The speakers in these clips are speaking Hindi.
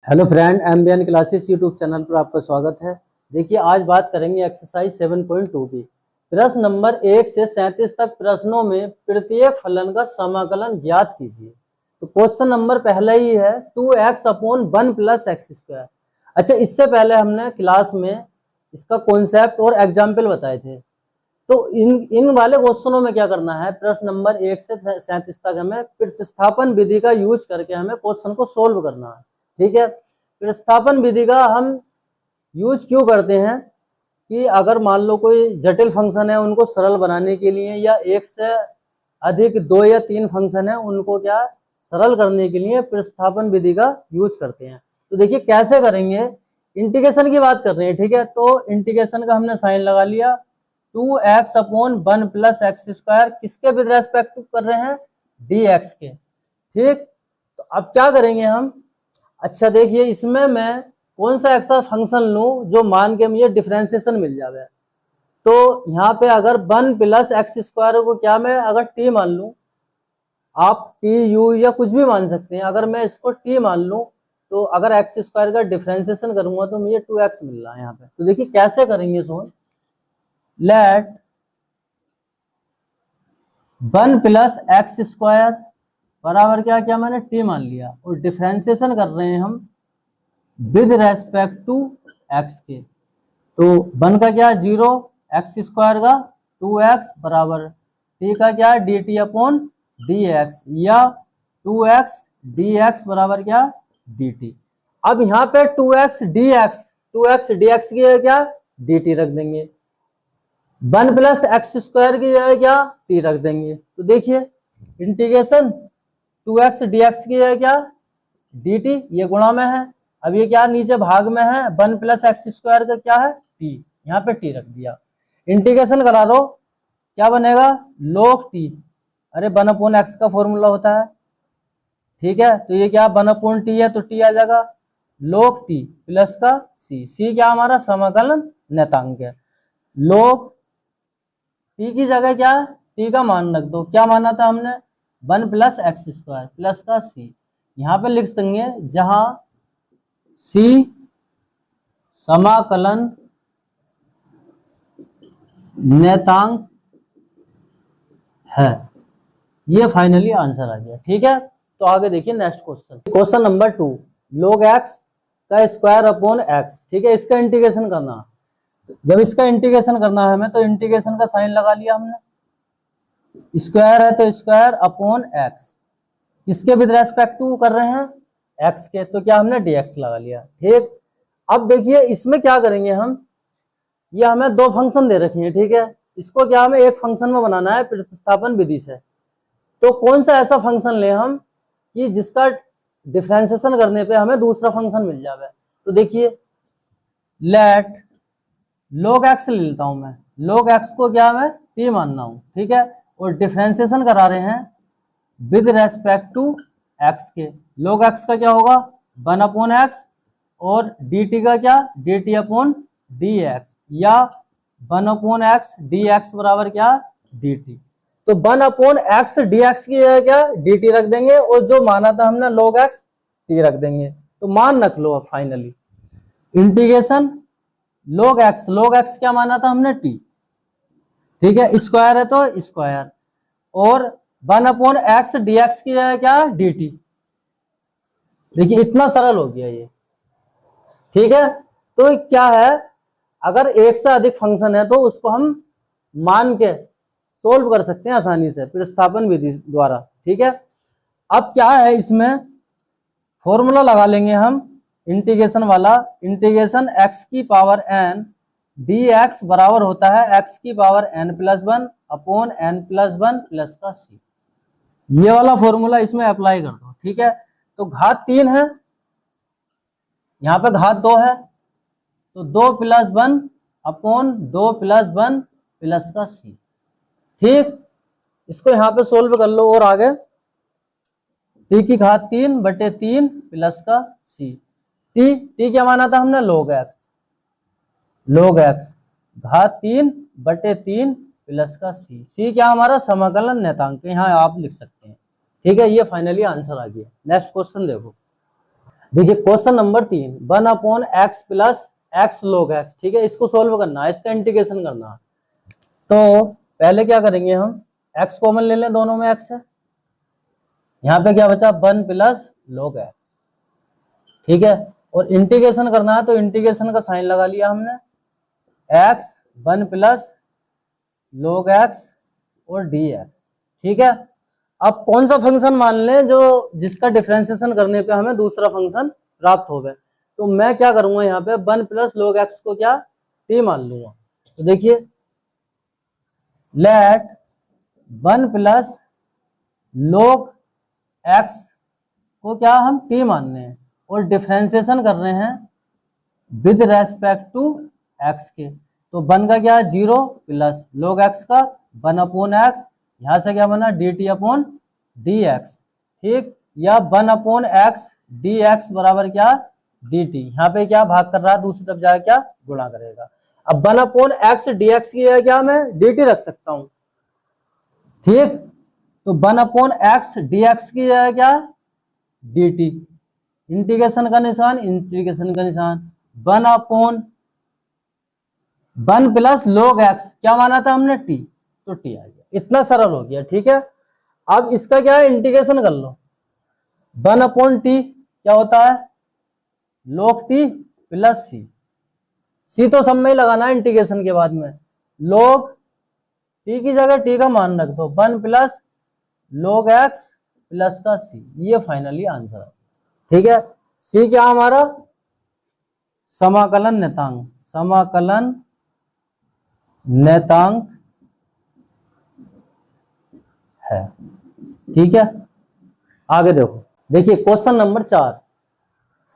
Hello friend, MBN classes YouTube channel पर आपका स्वागत है। देखिए, आज बात करेंगे एक्सरसाइज 7.2 की। प्रश्न नंबर 1 से 37 तक प्रश्नों में प्रत्येक फलन का समाकलन ज्ञात कीजिए। तो क्वेश्चन नंबर पहला ही है 2x upon 1 plus x square. अच्छा, इससे पहले हमने क्लास में इसका कॉन्सेप्ट और एग्जाम्पल बताए थे। तो इन वाले क्वेश्चनों में क्या करना है, प्रश्न नंबर 1 से 37 तक हमें प्रतिस्थापन विधि का यूज करके हमें क्वेश्चन को सोल्व करना है। ठीक है, प्रतिस्थापन विधि का हम यूज क्यों करते हैं कि अगर मान लो कोई जटिल फंक्शन है उनको सरल बनाने के लिए, या एक से अधिक 2 या 3 फंक्शन है उनको क्या सरल करने के लिए प्रतिस्थापन विधि का यूज करते हैं। तो देखिए कैसे करेंगे, इंटीग्रेशन की बात कर रहे हैं। ठीक है, तो इंटीग्रेशन का हमने साइन लगा लिया। 2x upon 1 plus x square किसके विद रेस्पेक्ट कर रहे हैं, dx के। ठीक, तो अब क्या करेंगे हम, अच्छा देखिए इसमें मैं कौन सा ऐसा फंक्शन लूं जो मान के मुझे डिफरेंशिएशन मिल जाए। तो यहाँ पे अगर 1 प्लस एक्स स्क्वायर को क्या मैं अगर t मान लूं, आप टी यू या कुछ भी मान सकते हैं। अगर मैं इसको t मान लूं तो अगर एक्स स्क्वायर का डिफरेंशिएशन करूंगा तो मुझे 2x मिल रहा है यहाँ पे। तो देखिए कैसे करेंगे, so let 1 plus x square बराबर क्या क्या मैंने t मान लिया, और डिफरेंशिएशन कर रहे हैं हम विद रेस्पेक्ट टू x के। तो 1 का क्या 0, एक्स स्क्वायर का 2x बराबर t का क्या D T upon D x, या 2x dx बराबर क्या dt। अब यहाँ पे 2x dx की है क्या dt रख देंगे, 1 प्लस एक्स स्क्वायर की है क्या t रख देंगे। तो देखिए इंटीग्रेशन 2x dx की है क्या dt, ये गुणा में है। अब ये क्या नीचे भाग में है, 1 प्लस एक्स स्क्वायर का क्या है t, यहाँ पे t रख दिया। इंटीग्रेशन करा दो, क्या बनेगा log t। अरे 1 अपॉन एक्स का फॉर्मूला होता है। ठीक है, तो ये क्या 1 अपॉन टी है तो t आ जाएगा log t प्लस का c क्या हमारा समाकलन नेतांक है। log t की जगह क्या t का मान रख दो, क्या माना था हमने 1 प्लस एक्स स्क्वायर प्लस का c। यहाँ पे लिख देंगे जहां c समाकलन नेतांक है। ये फाइनली आंसर आ गया। ठीक है, तो आगे देखिए next question, question number 2, log x का स्क्वायर अपॉन x। ठीक है, इसका इंटीग्रेशन करना। जब इसका इंटीग्रेशन करना है हमें, तो इंटीग्रेशन का साइन लगा लिया हमने, स्क्वायर है तो स्क्वायर अपॉन x, इसके विद रेस्पेक्ट टू कर रहे हैं x के, तो क्या हमने dx लगा लिया। ठीक, अब देखिए इसमें क्या करेंगे हम, ये हमें दो फंक्शन दे रखे हैं। ठीक है, इसको क्या हमें एक फंक्शन में बनाना है प्रतिस्थापन विधि से। तो कौन सा ऐसा फंक्शन ले हम कि जिसका डिफरेंशिएशन करने पे हमें दूसरा फंक्शन मिल जाए। तो देखिए लेट log x ले लेता हूं मैं, log x को क्या मैं t मानना हूं। ठीक है, और डिफरेंशिएशन करा रहे हैं विद रेस्पेक्ट टू x के। log x का क्या होगा 1 अपॉन एक्स, और dt का क्या dt अपॉन dx, या 1 अपॉन एक्स dx बराबर क्या dt। तो 1 अपॉन एक्स dx की है क्या dt रख देंगे, और जो माना था हमने log x t रख देंगे। तो मान रख लो अब फाइनली इंटीग्रेशन log x क्या माना था हमने t। ठीक है, स्क्वायर है तो स्क्वायर, और 1 अपॉन एक्स dx की है क्या dt। देखिए इतना सरल हो गया ये। ठीक है, तो क्या है, अगर एक से अधिक फंक्शन है तो उसको हम मान के सोल्व कर सकते हैं आसानी से प्रतिस्थापन विधि द्वारा। ठीक है, अब क्या है इसमें फॉर्मूला लगा लेंगे हम इंटीग्रेशन वाला, इंटीग्रेशन x की पावर n dx बराबर होता है x की power n plus 1 upon n plus 1 plus का c। ये वाला फॉर्मूला इसमें अप्लाई कर दो। ठीक है, तो घात 3 है, यहाँ पे घात 2 है, तो 2 प्लस 1 अपॉन 2 प्लस 1 प्लस का c। ठीक, इसको यहाँ पे सोल्व कर लो, और आगे t की घात 3 बटे 3 प्लस का c। t क्या माना था हमने log x घात 3 बटे 3 प्लस का c क्या हमारा समाकलन नेतांक, यहाँ आप लिख सकते हैं। ठीक है, ये फाइनली आंसर आ गया। नेक्स्ट क्वेश्चन देखो, देखिए question number 3, 1/x plus x log x, ठीक है, इसको सोल्व करना है, इसका इंटीग्रेशन करना है। तो पहले क्या करेंगे, हम x कॉमन ले लें, दोनों में x है, यहाँ पे क्या बचा 1 प्लस log x, ठीक है, और इंटीग्रेशन करना है तो इंटीग्रेशन का साइन लगा लिया हमने, x 1 प्लस log x और dx, ठीक है। अब कौन सा फंक्शन मान लें जो जिसका डिफरेंशिएशन करने पे हमें दूसरा फंक्शन प्राप्त होगा। तो मैं क्या करूंगा, यहाँ पे 1 प्लस log x को क्या t मान लूंगा। तो देखिए लेट 1 प्लस log x को क्या हम t मानने हैं और डिफरेंशिएशन कर रहे हैं विद रेस्पेक्ट टू x के। तो 1 का क्या है 0 प्लस log x का 1/x, यहाँ से क्या बना dt/dx, ठीक, या 1/x dx बराबर क्या dt, यहाँ पे क्या भाग कर रहा है, दूसरी तरफ जाकर क्या गुणा करेगा। अब 1/x dx की जगह क्या मैं dt रख सकता हूं, ठीक, तो 1/x dx की जगह क्या dt, इंटीग्रेशन का निशान, इंटीग्रेशन का निशान, 1 प्लस log x क्या माना था हमने t, तो t आ गया, इतना सरल हो गया, ठीक है। अब इसका क्या है इंटीग्रेशन कर लो, 1/t क्या होता है log t प्लस c तो सब में ही लगाना है इंटीग्रेशन के बाद में, log t की जगह t का मान रख दो, 1 प्लस log x प्लस का c, ये फाइनली आंसर है, ठीक है। c क्या हमारा समाकलन नेतांक, समाकलन नेतांक है, ठीक है। आगे देखो, देखिए question number 4,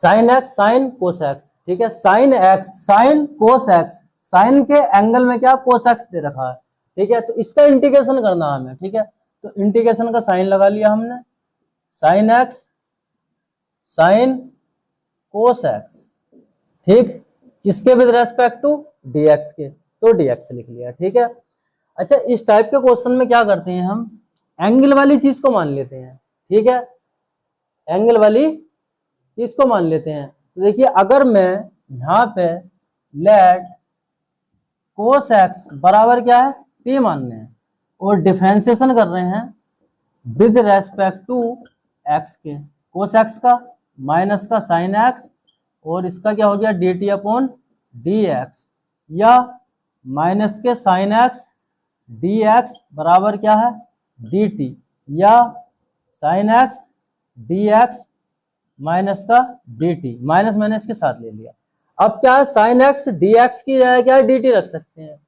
sine x sine cos x, ठीक है, sine x sine cos x, sine के एंगल में क्या कोस एक्स दे रखा है, ठीक है, तो इसका इंटीग्रेशन करना है हमें, ठीक है। तो इंटीग्रेशन का साइन लगा लिया हमने, sign x sine cos x, ठीक, किसके विद रेस्पेक्ट टू dx के, तो dx लिख लिया, ठीक है। अच्छा इस टाइप के क्वेश्चन में क्या करते हैं हम, एंगल वाली चीज को मान लेते हैं, ठीक है, एंगल वाली चीज को मान लेते हैं। तो देखिए अगर मैं यहाँ पे लेट कोस एक्स बराबर क्या है t मानने हैं और डिफरेंशिएशन कर रहे हैं विद रेस्पेक्ट टू x के, कोस एक्स का माइनस का साइन एक्स और इसका क्या हो गया dt/dx, या माइनस के साइन एक्स dx बराबर क्या है dt, या साइन एक्स dx माइनस का dt, माइनस माइनस के साथ ले लिया। अब क्या है साइन एक्स dx की जगह क्या dt रख सकते हैं,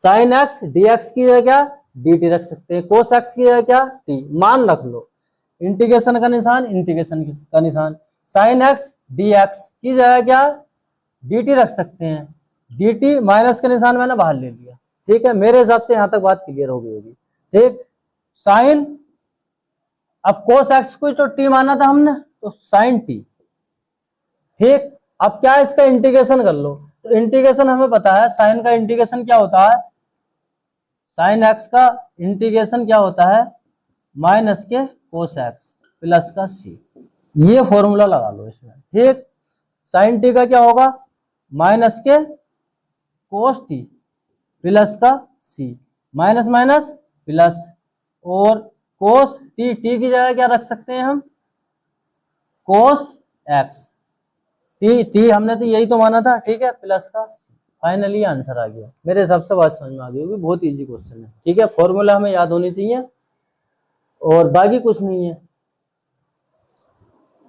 साइन एक्स dx की जगह क्या dt रख सकते हैं, कोस एक्स की जगह क्या t, मान रख लो, इंटीग्रेशन का निशान, इंटीग्रेशन का निशान, साइन एक्स dx की जगह क्या dt रख सकते हैं, dt माइनस का निशान मैंने बाहर ले लिया, ठीक है। मेरे हिसाब से यहां तक बात क्लियर हो गई होगी, ठीक। साइन, अब कोस एक्स को तो t माना था हमने, तो साइन t, ठीक। अब क्या है इसका इंटीग्रेशन कर लो, तो इंटीग्रेशन हमें पता है साइन का इंटीग्रेशन क्या होता है, साइन एक्स का इंटीग्रेशन क्या होता है माइनस के कोस एक्स प्लस का c, ये फॉर्मूला लगा लो इसमें, ठीक। साइन टी का क्या होगा माइनस के कोस टी प्लस का c, माइनस माइनस प्लस, और कोस टी, टी की जगह क्या रख सकते हैं हम कोस एक्स, टी हमने तो यही तो माना था, ठीक है, प्लस का c, फाइनली आंसर आ गया। मेरे हिसाब से बात समझ में आ गई होगी, बहुत इजी क्वेश्चन है, ठीक है, फॉर्मूला हमें याद होनी चाहिए और बाकी कुछ नहीं है।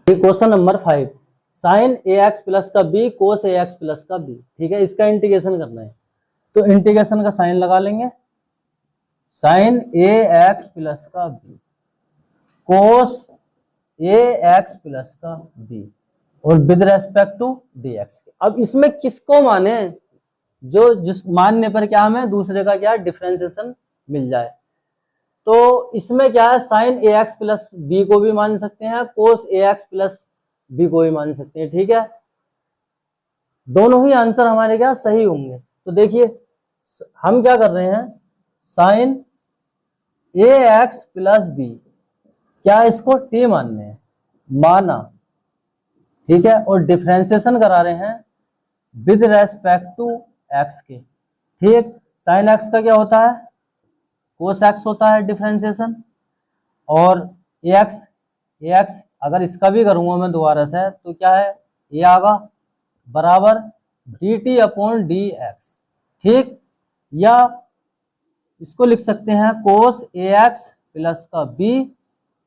Question number 5, sign A x plus का B cos A x plus का बी, ठीक है, इसका इंटीग्रेशन करना है। तो इंटीग्रेशन का साइन लगा लेंगे, साइन ए एक्स प्लस का B cos A x plus का बी और with respect to D X. अब इसमें किसको माने, जो जिस मानने पर क्या हमें दूसरे का क्या डिफरेंशिएशन मिल जाए। तो इसमें क्या है sign A x plus B को भी मान सकते हैं, कोस ए एक्स प्लस बी को भी मान सकते हैं, ठीक है, दोनों ही आंसर हमारे क्या सही होंगे। तो देखिए हम क्या कर रहे हैं, sign A x plus B क्या इसको टी मानने हैं, माना, ठीक है, और डिफ्रेंसिएशन करा रहे हैं विद रेस्पेक्ट टू एक्स के। ठीक, साइन एक्स का क्या होता है, कोस एक्स होता है डिफ्रेंसिएशन, और ए एक्स अगर इसका भी करूंगा मैं दोबारा से तो क्या है, ये आगा बराबर D T upon D x. ठीक, या इसको लिख सकते हैं कोस ए एक्स प्लस का बी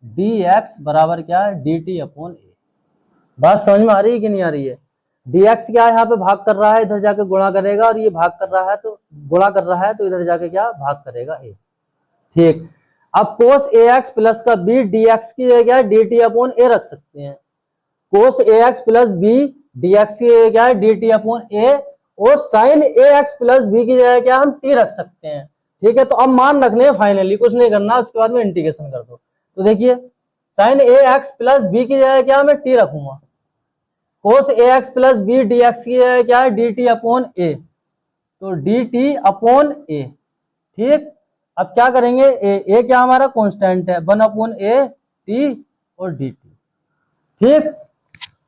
डी एक्स बराबर क्या है, डी टी अपॉन ए। बात समझ में आ रही है कि नहीं आ रही है? dx क्या है, यहाँ पे भाग कर रहा है, इधर जाके गुणा करेगा, और ये भाग कर रहा है तो गुणा कर रहा है तो इधर जाके क्या भाग करेगा a। ठीक, अब cos ax प्लस का b dx की जगह डी टी अपॉन ए रख सकते हैं। cos ax plus b dx की जगह क्या है, डी टी अपॉन ए, और sin ax प्लस b की जगह क्या हम t रख सकते हैं। ठीक है, तो अब मान रखने फाइनली कुछ नहीं करना, उसके बाद में इंटीग्रेशन कर दो। तो देखिए sin ax प्लस b की जगह क्या मैं t रखूंगा, cos ax plus b dx की जगह क्या है, dt अपॉन a, तो dt अपॉन a। ठीक, अब क्या करेंगे, a क्या हमारा कांस्टेंट है, 1 अपॉन a t और dt। ठीक,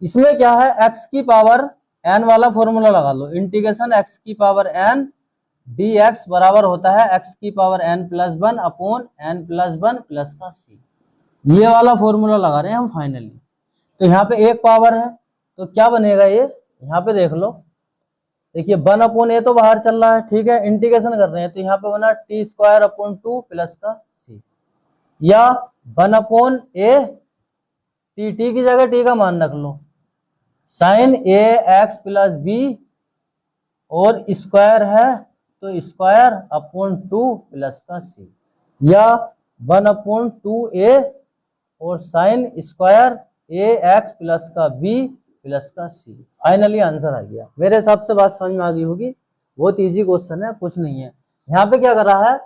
इसमें क्या है, x की पावर n वाला फॉर्मूला लगा लो, इंटीग्रेशन x की पावर n dx बराबर होता है x की power n plus 1 upon n plus 1 plus का c। ये वाला फॉर्मूला लगा रहे हैं हम फाइनली। तो यहाँ पे एक पावर है तो क्या बनेगा, ये यहाँ पे देख लो, देखिए 1 अपॉन ए तो बाहर चल रहा है। ठीक है, इंटीग्रेशन कर रहे हैं तो यहाँ पे बना टी स्क्वायर अपॉन 2 प्लस का सी, या 1 अपॉन ए टी की जगह टी का मान रख लो, sign A x plus B और स्क्वायर है तो स्क्वायर अपॉन 2 प्लस का सी, या 1 अपॉन 2 ए और साइन स्क्वायर ए एक्स प्लस का बी प्लस का सी। फाइनली आंसर आ गया। मेरे हिसाब से बात समझ में आ गई होगी, बहुत इजी क्वेश्चन है, कुछ नहीं है। यहाँ पे क्या कर रहा है,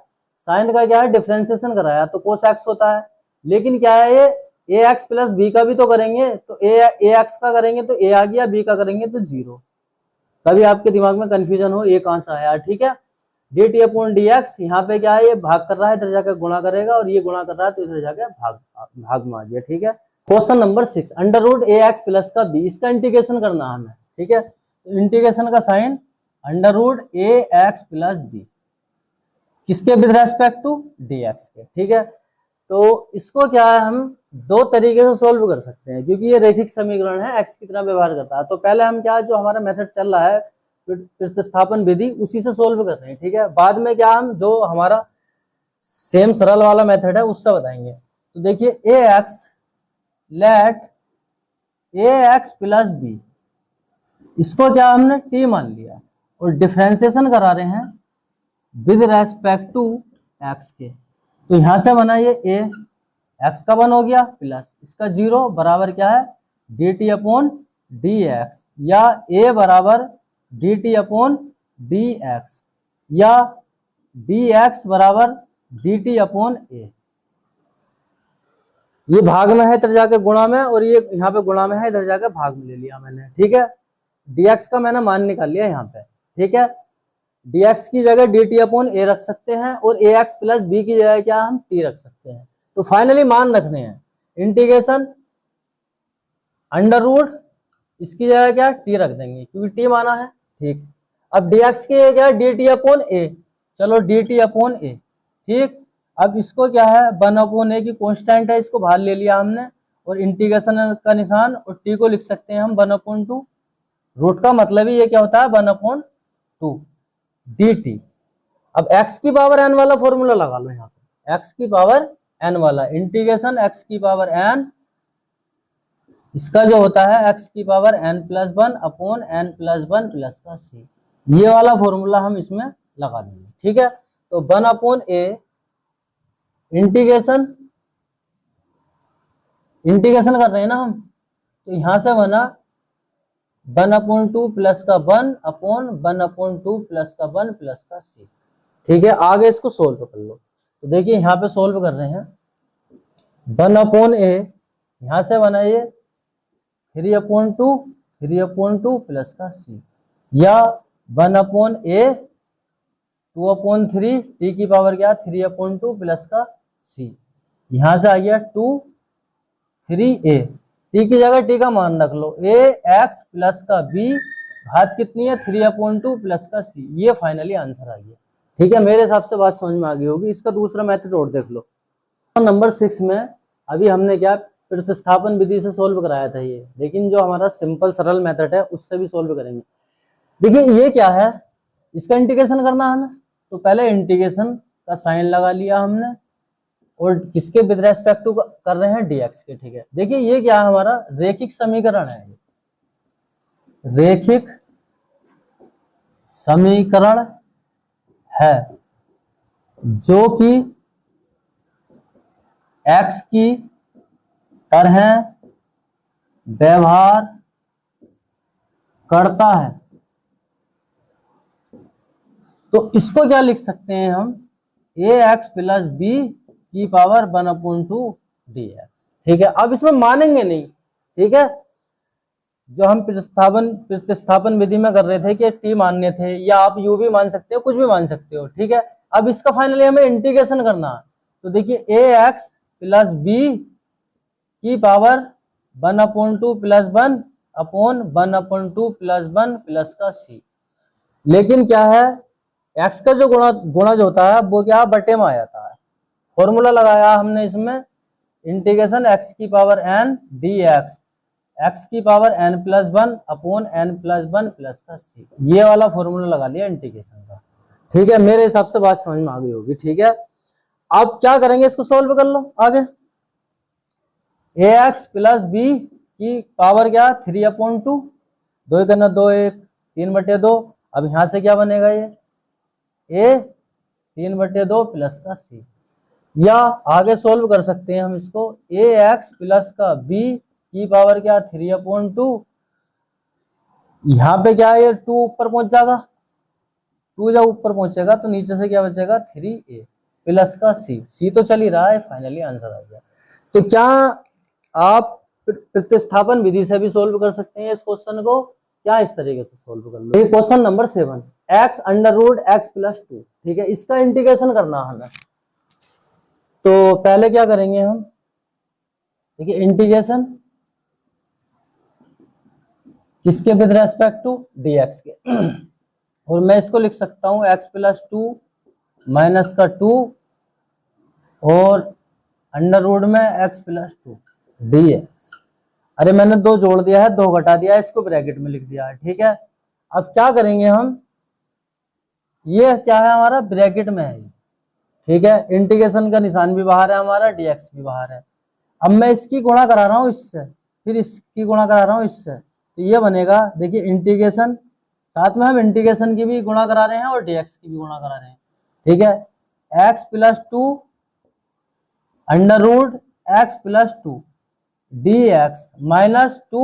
साइन का क्या है, डिफरेंशिएशन कराया तो कोस एक्स होता है, लेकिन क्या है ये ए एक्स प्लस बी का भी तो करेंगे, तो ए एक्स का करेंगे तो ए आ गया, बी का करेंगे तो जीरो। कभी आपके दिमाग में कंफ्यूजन हो ये कहां से आया। ठीक है, D T upon D x, यहाँ पे क्या है, ये भाग कर रहा है इधर जाकर गुणा करेगा, और ये गुणा कर रहा है तो इधर जाकर भाग में आ गया। ठीक है, question number 6, under root a x plus का बी, इसका इंटीग्रेशन करना है हमें। ठीक है, तो इंटीग्रेशन का sine under root a x plus b, किसके with respect to D x के। ठीक है, तो इसको क्या है, हम दो तरीके से सोल्व कर सकते हैं, क्योंकि ये रैखिक समीकरण है, एक्स की तरह व्यवहार करता है। तो पहले हम क्या, जो हमारा मेथड चल रहा है प्रतिस्थापन विधि, उसी से सोल्व कर रहे हैं। ठीक है, बाद में क्या हम जो हमारा सेम सरल वाला मेथड है उससे बताएंगे। तो देखिए ए एक्स, लेट ए एक्स प्लस बी, इसको क्या हमने टी मान लिया, और डिफरेंशिएशन करा रहे हैं विद रेस्पेक्ट टू एक्स के। तो यहां से बना ये ए एक्स का 1 हो गया प्लस इसका 0 बराबर क्या है, D T upon D x, या ए बराबर D T upon D x, या डी एक्स बराबर डी टी अपॉन ए। ये भाग में है इधर जाके गुणा में, और ये यहाँ पे गुणा में है इधर जाके भाग में ले लिया मैंने। ठीक है, dx का मैंने मान निकाल लिया यहाँ पे। ठीक है, dx की जगह dt अपॉन ए रख सकते हैं, और ax प्लस बी की जगह क्या हम t रख सकते हैं। तो फाइनली मान रखने हैं, इंटीग्रेशन अंडर रूट, इसकी जगह क्या t रख देंगे क्योंकि t माना है। ठीक, अब dx की जगह क्या dt अपॉन ए, चलो dt अपॉन ए। ठीक, अब इसको क्या है, 1 अपॉन ए की कांस्टेंट है, इसको बाहर ले लिया हमने, और इंटीग्रेशन का निशान, और t को लिख सकते हैं हम 1 अपॉन 2। रूट का मतलब ही ये क्या होता है, 1 अपॉन 2 dt। अब x की पावर n वाला फॉर्मूला लगा लो यहाँ पे, x की पावर n वाला, इंटीग्रेशन x की पावर n, इसका जो होता है x की power n plus 1 upon n plus 1 plus का c, ये वाला फॉर्मूला हम इसमें लगा देंगे। ठीक है, तो 1 अपॉन a इंटीग्रेशन कर रहे हैं ना हम, तो यहां से बना 1 अपॉन 2 प्लस का 1 अपॉन 1 अपॉन 2 प्लस का 1 प्लस का c। ठीक है, आगे इसको सोल्व कर लो। तो देखिए यहाँ पे सोल्व कर रहे हैं, 1 अपॉन a, यहां से बनाइए 3 अपॉन 2 प्लस का c, या 1 अपॉन a 2 अपॉन 3, t की पावर क्या 3 अपॉन 2 प्लस का c, यहां से आ गया 2 3a, टी की जगह टी का मान रख लो, ए एक्स प्लस का बी घात कितनी है 3/2 प्लस का सी, ये फाइनली आंसर आ गया। ठीक है, मेरे हिसाब से बात समझ में आ गई होगी। इसका दूसरा मेथड और देख लो। नंबर 6 में अभी हमने क्या प्रतिस्थापन विधि से सोल्व कराया था ये, लेकिन जो हमारा सिंपल सरल मेथड है उससे भी सोल्व करेंगे। देखिए ये क्या है, इसका इंटीग्रेशन करना है हमें, तो पहले इंटीग्रेशन का साइन लगा लिया हमने, और किसके विद रेस्पेक्ट टू कर रहे हैं, डीएक्स के। ठीक है, देखिए ये क्या है, हमारा रैखिक समीकरण है, रैखिक समीकरण है जो कि एक्स की तरह व्यवहार करता है। तो इसको क्या लिख सकते हैं हम, ए एक्स प्लस बी की पावर 1/2 dx। ठीक है, अब इसमें मानेंगे नहीं। ठीक है, जो हम प्रतिस्थापन विधि में कर रहे थे कि टी मानने थे, या आप यू भी मान सकते हो, कुछ भी मान सकते हो। ठीक है, अब इसका फाइनली हमें इंटीग्रेशन करना है, तो देखिए ए एक्स प्लस बी की power 1/2 plus 1 upon 1/2 plus 1 plus का सी। लेकिन क्या है, एक्स का जो गुणा जो होता है वो क्या बटे में आ जाता है। फॉर्मूला लगाया हमने इसमें, इंटीग्रेशन एक्स की पावर एन डी एक्स की power n plus 1 upon n plus 1 plus का सी, ये वाला फॉर्मूला लगा लिया इंटीग्रेशन का। ठीक है, मेरे हिसाब से बात समझ में आ गई होगी। ठीक है, अब क्या करेंगे, इसको सॉल्व कर लो आगे। ए एक्स प्लस बी की पावर क्या 3/2, 2 करना 2 1 3/2। अब यहां से क्या बनेगा, ये ए 3/2 प्लस का सी, या आगे सोल्व कर सकते हैं हम इसको, ए एक्स प्लस का बी की पावर क्या 3/2, यहाँ पे क्या है, ये 2 ऊपर पहुंच जाएगा, 2 जब ऊपर पहुंचेगा तो नीचे से क्या बचेगा 3a प्लस का सी तो चल ही रहा है, फाइनली आंसर आ गया। तो क्या आप प्रतिस्थापन विधि से भी सोल्व कर सकते हैं इस क्वेश्चन को, क्या इस तरीके से सोल्व कर लो। Question number 7, x √x + 2। ठीक है, इसका इंटीग्रेशन करना हमें, तो पहले क्या करेंगे हम, देखिए इंटीग्रेशन किसके विद रेस्पेक्ट टू dx के और मैं इसको लिख सकता हूं x + 2 माइनस का 2 और अंडर रूट में x + 2 dx। अरे मैंने 2 जोड़ दिया है, 2 घटा दिया है, इसको ब्रैकेट में लिख दिया है। ठीक है, अब क्या करेंगे हम, ये क्या है हमारा ब्रैकेट में है। ठीक है, इंटीग्रेशन का निशान भी बाहर है हमारा, dx भी बाहर है। अब मैं इसकी गुणा करा रहा हूं इससे, फिर इसकी गुणा करा रहा हूं इससे, तो ये बनेगा, देखिए इंटीग्रेशन, साथ में हम इंटीग्रेशन की भी गुणा करा रहे हैं और dx की भी गुणा करा रहे हैं। ठीक है, x + 2 under root x + 2 dx minus 2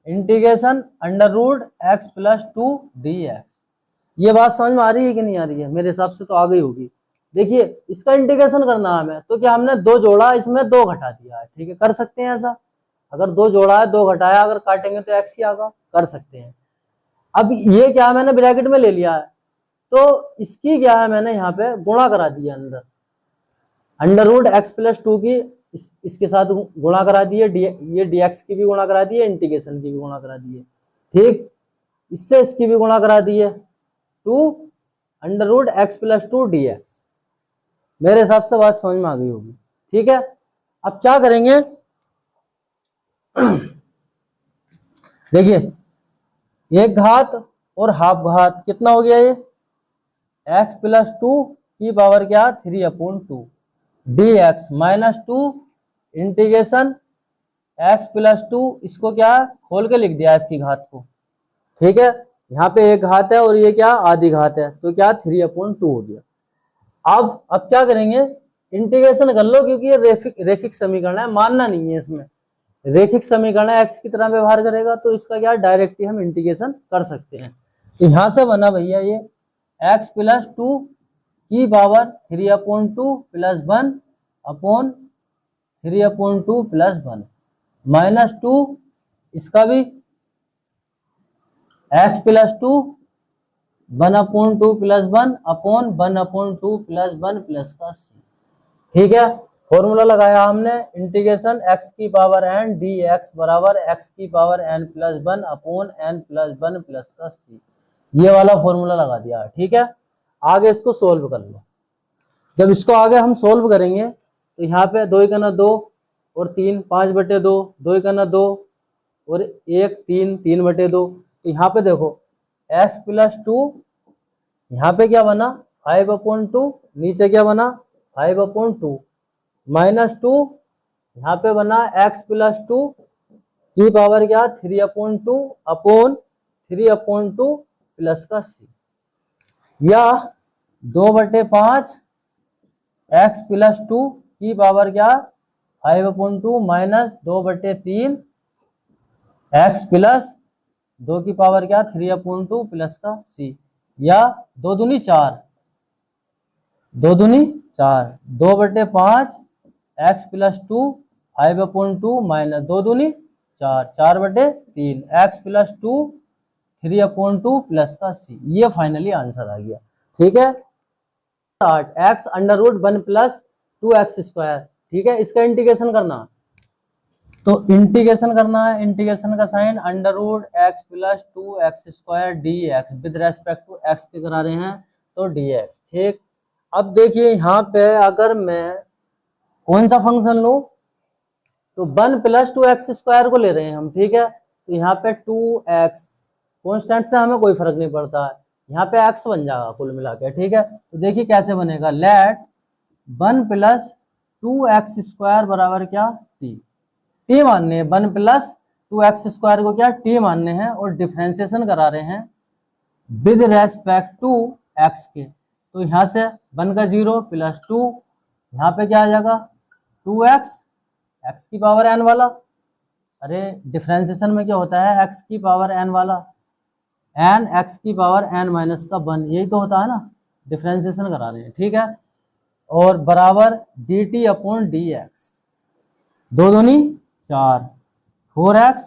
integration under root x + 2 dx। ये बात समझ में आ रही है कि नहीं आ रही है, मेरे हिसाब से तो आ गई होगी। देखिए इसका इंटीग्रेशन करना हमें, तो क्या हमने 2 जोड़ा, इसमें 2 घटा दिया है। ठीक है, कर सकते हैं ऐसा, अगर 2 जोड़ा है 2 घटाया, अगर काटेंगे तो x ही आएगा, कर सकते हैं। अब ये क्या मैंने ब्रैकेट में ले लिया है, तो इसकी क्या है मैंने यहाँ पे गुणा करा दिया अंदर, अंडर रूट x + 2 की इसके साथ गुणा करा दिए, ये dx की भी गुणा करा दिए, इंटीग्रेशन की भी गुणा करा दिए। ठीक, इससे इसकी भी गुणा करा दिए, 2 अंडर रूट x + 2 dx। मेरे हिसाब से बात समझ में आ गई होगी। ठीक है, अब क्या करेंगे देखिए एक घात और हाफ घात कितना हो गया, ये x + 2 की पावर क्या 3/2 dx माइनस 2 इंटीग्रेशन x + 2, इसको क्या खोल के लिख दिया इसकी घात को। ठीक है, यहाँ पे एक घात है और ये क्या आधी घात है, तो क्या 3/2 हो गया। अब क्या करेंगे, इंटीग्रेशन कर लो, क्योंकि ये रैखिक समीकरण है, मानना नहीं है इसमें, रैखिक समीकरण है, x की तरह व्यवहार करेगा, तो इसका क्या डायरेक्ट ही हम इंटीग्रेशन कर सकते हैं। तो यहां से बना भैया ये x + 2 की power 3/2 plus 1 upon 3/2 plus 1 minus 2, इसका भी x + 2 1/2 plus 1 upon 1/2 plus 1 plus का c। ठीक है, फॉर्मूला लगाया हमने इंटीग्रेशन x की पावर n dx बराबर x की power n plus 1 upon n plus 1 plus का c, ये वाला फॉर्मूला लगा दिया। ठीक है, आगे इसको सोल्व कर लो। जब इसको आगे हम सोल्व करेंगे तो यहाँ पे 2 का ना 2 और 3 5/2, 2 का ना 2 और 1 3 3/2। तो यहाँ पे देखो x प्लस 2, यहाँ पे क्या बना 5/2, नीचे क्या बना 5/2 माइनस 2, यहाँ पे बना x प्लस 2 की पावर क्या 3/2 अपॉन 3/2 प्लस का c, या 2/5 x प्लस 2 की पावर क्या 5/2 माइनस 2/3 x प्लस 2 की पावर क्या 3/2 प्लस का c, या 2 दूनी 4, 2 दूनी 4, 2/5 x प्लस 2 5/2 माइनस 2 दूनी 4, 4/3 x प्लस 2 3/2 प्लस का c, ये फाइनली आंसर आ गया। ठीक है, x under root 1 plus 2x square. ठीक है, इसका इंटीग्रेशन करना, तो इंटीग्रेशन करना है, इंटीग्रेशन का sine under root x plus 2x square dx with respect to x के करा रहे हैं तो dx। ठीक, अब देखिए यहाँ पे अगर मैं कौन सा फंक्शन लूं, तो 1 प्लस 2x स्क्वायर को ले रहे हैं हम। ठीक है, तो यहाँ पे 2x कॉन्स्टेंट से हमें कोई फर्क नहीं पड़ता है, यहाँ पे x बन जाएगा कुल मिला के। ठीक है, तो देखिए कैसे बनेगा, लेट 1 प्लस 2x स्क्वायर बराबर क्या t मानने हैं, 1 प्लस 2x स्क्वायर को क्या t मानने हैं और डिफ्रेंसिएशन करा रहे हैं विद रेस्पेक्ट टू x के। तो यहाँ से 1 का 0 प्लस 2, यहाँ पे क्या आ जाएगा 2x x की पावर n वाला, अरे डिफ्रेंसिएशन में क्या होता है x की पावर n वाला, n x की पावर n माइनस का 1, यही तो होता है ना, डिफ्रेंसिएशन करा रहे हैं। ठीक है, और बराबर dt अपॉन dx, 2 दूनी 4 4x,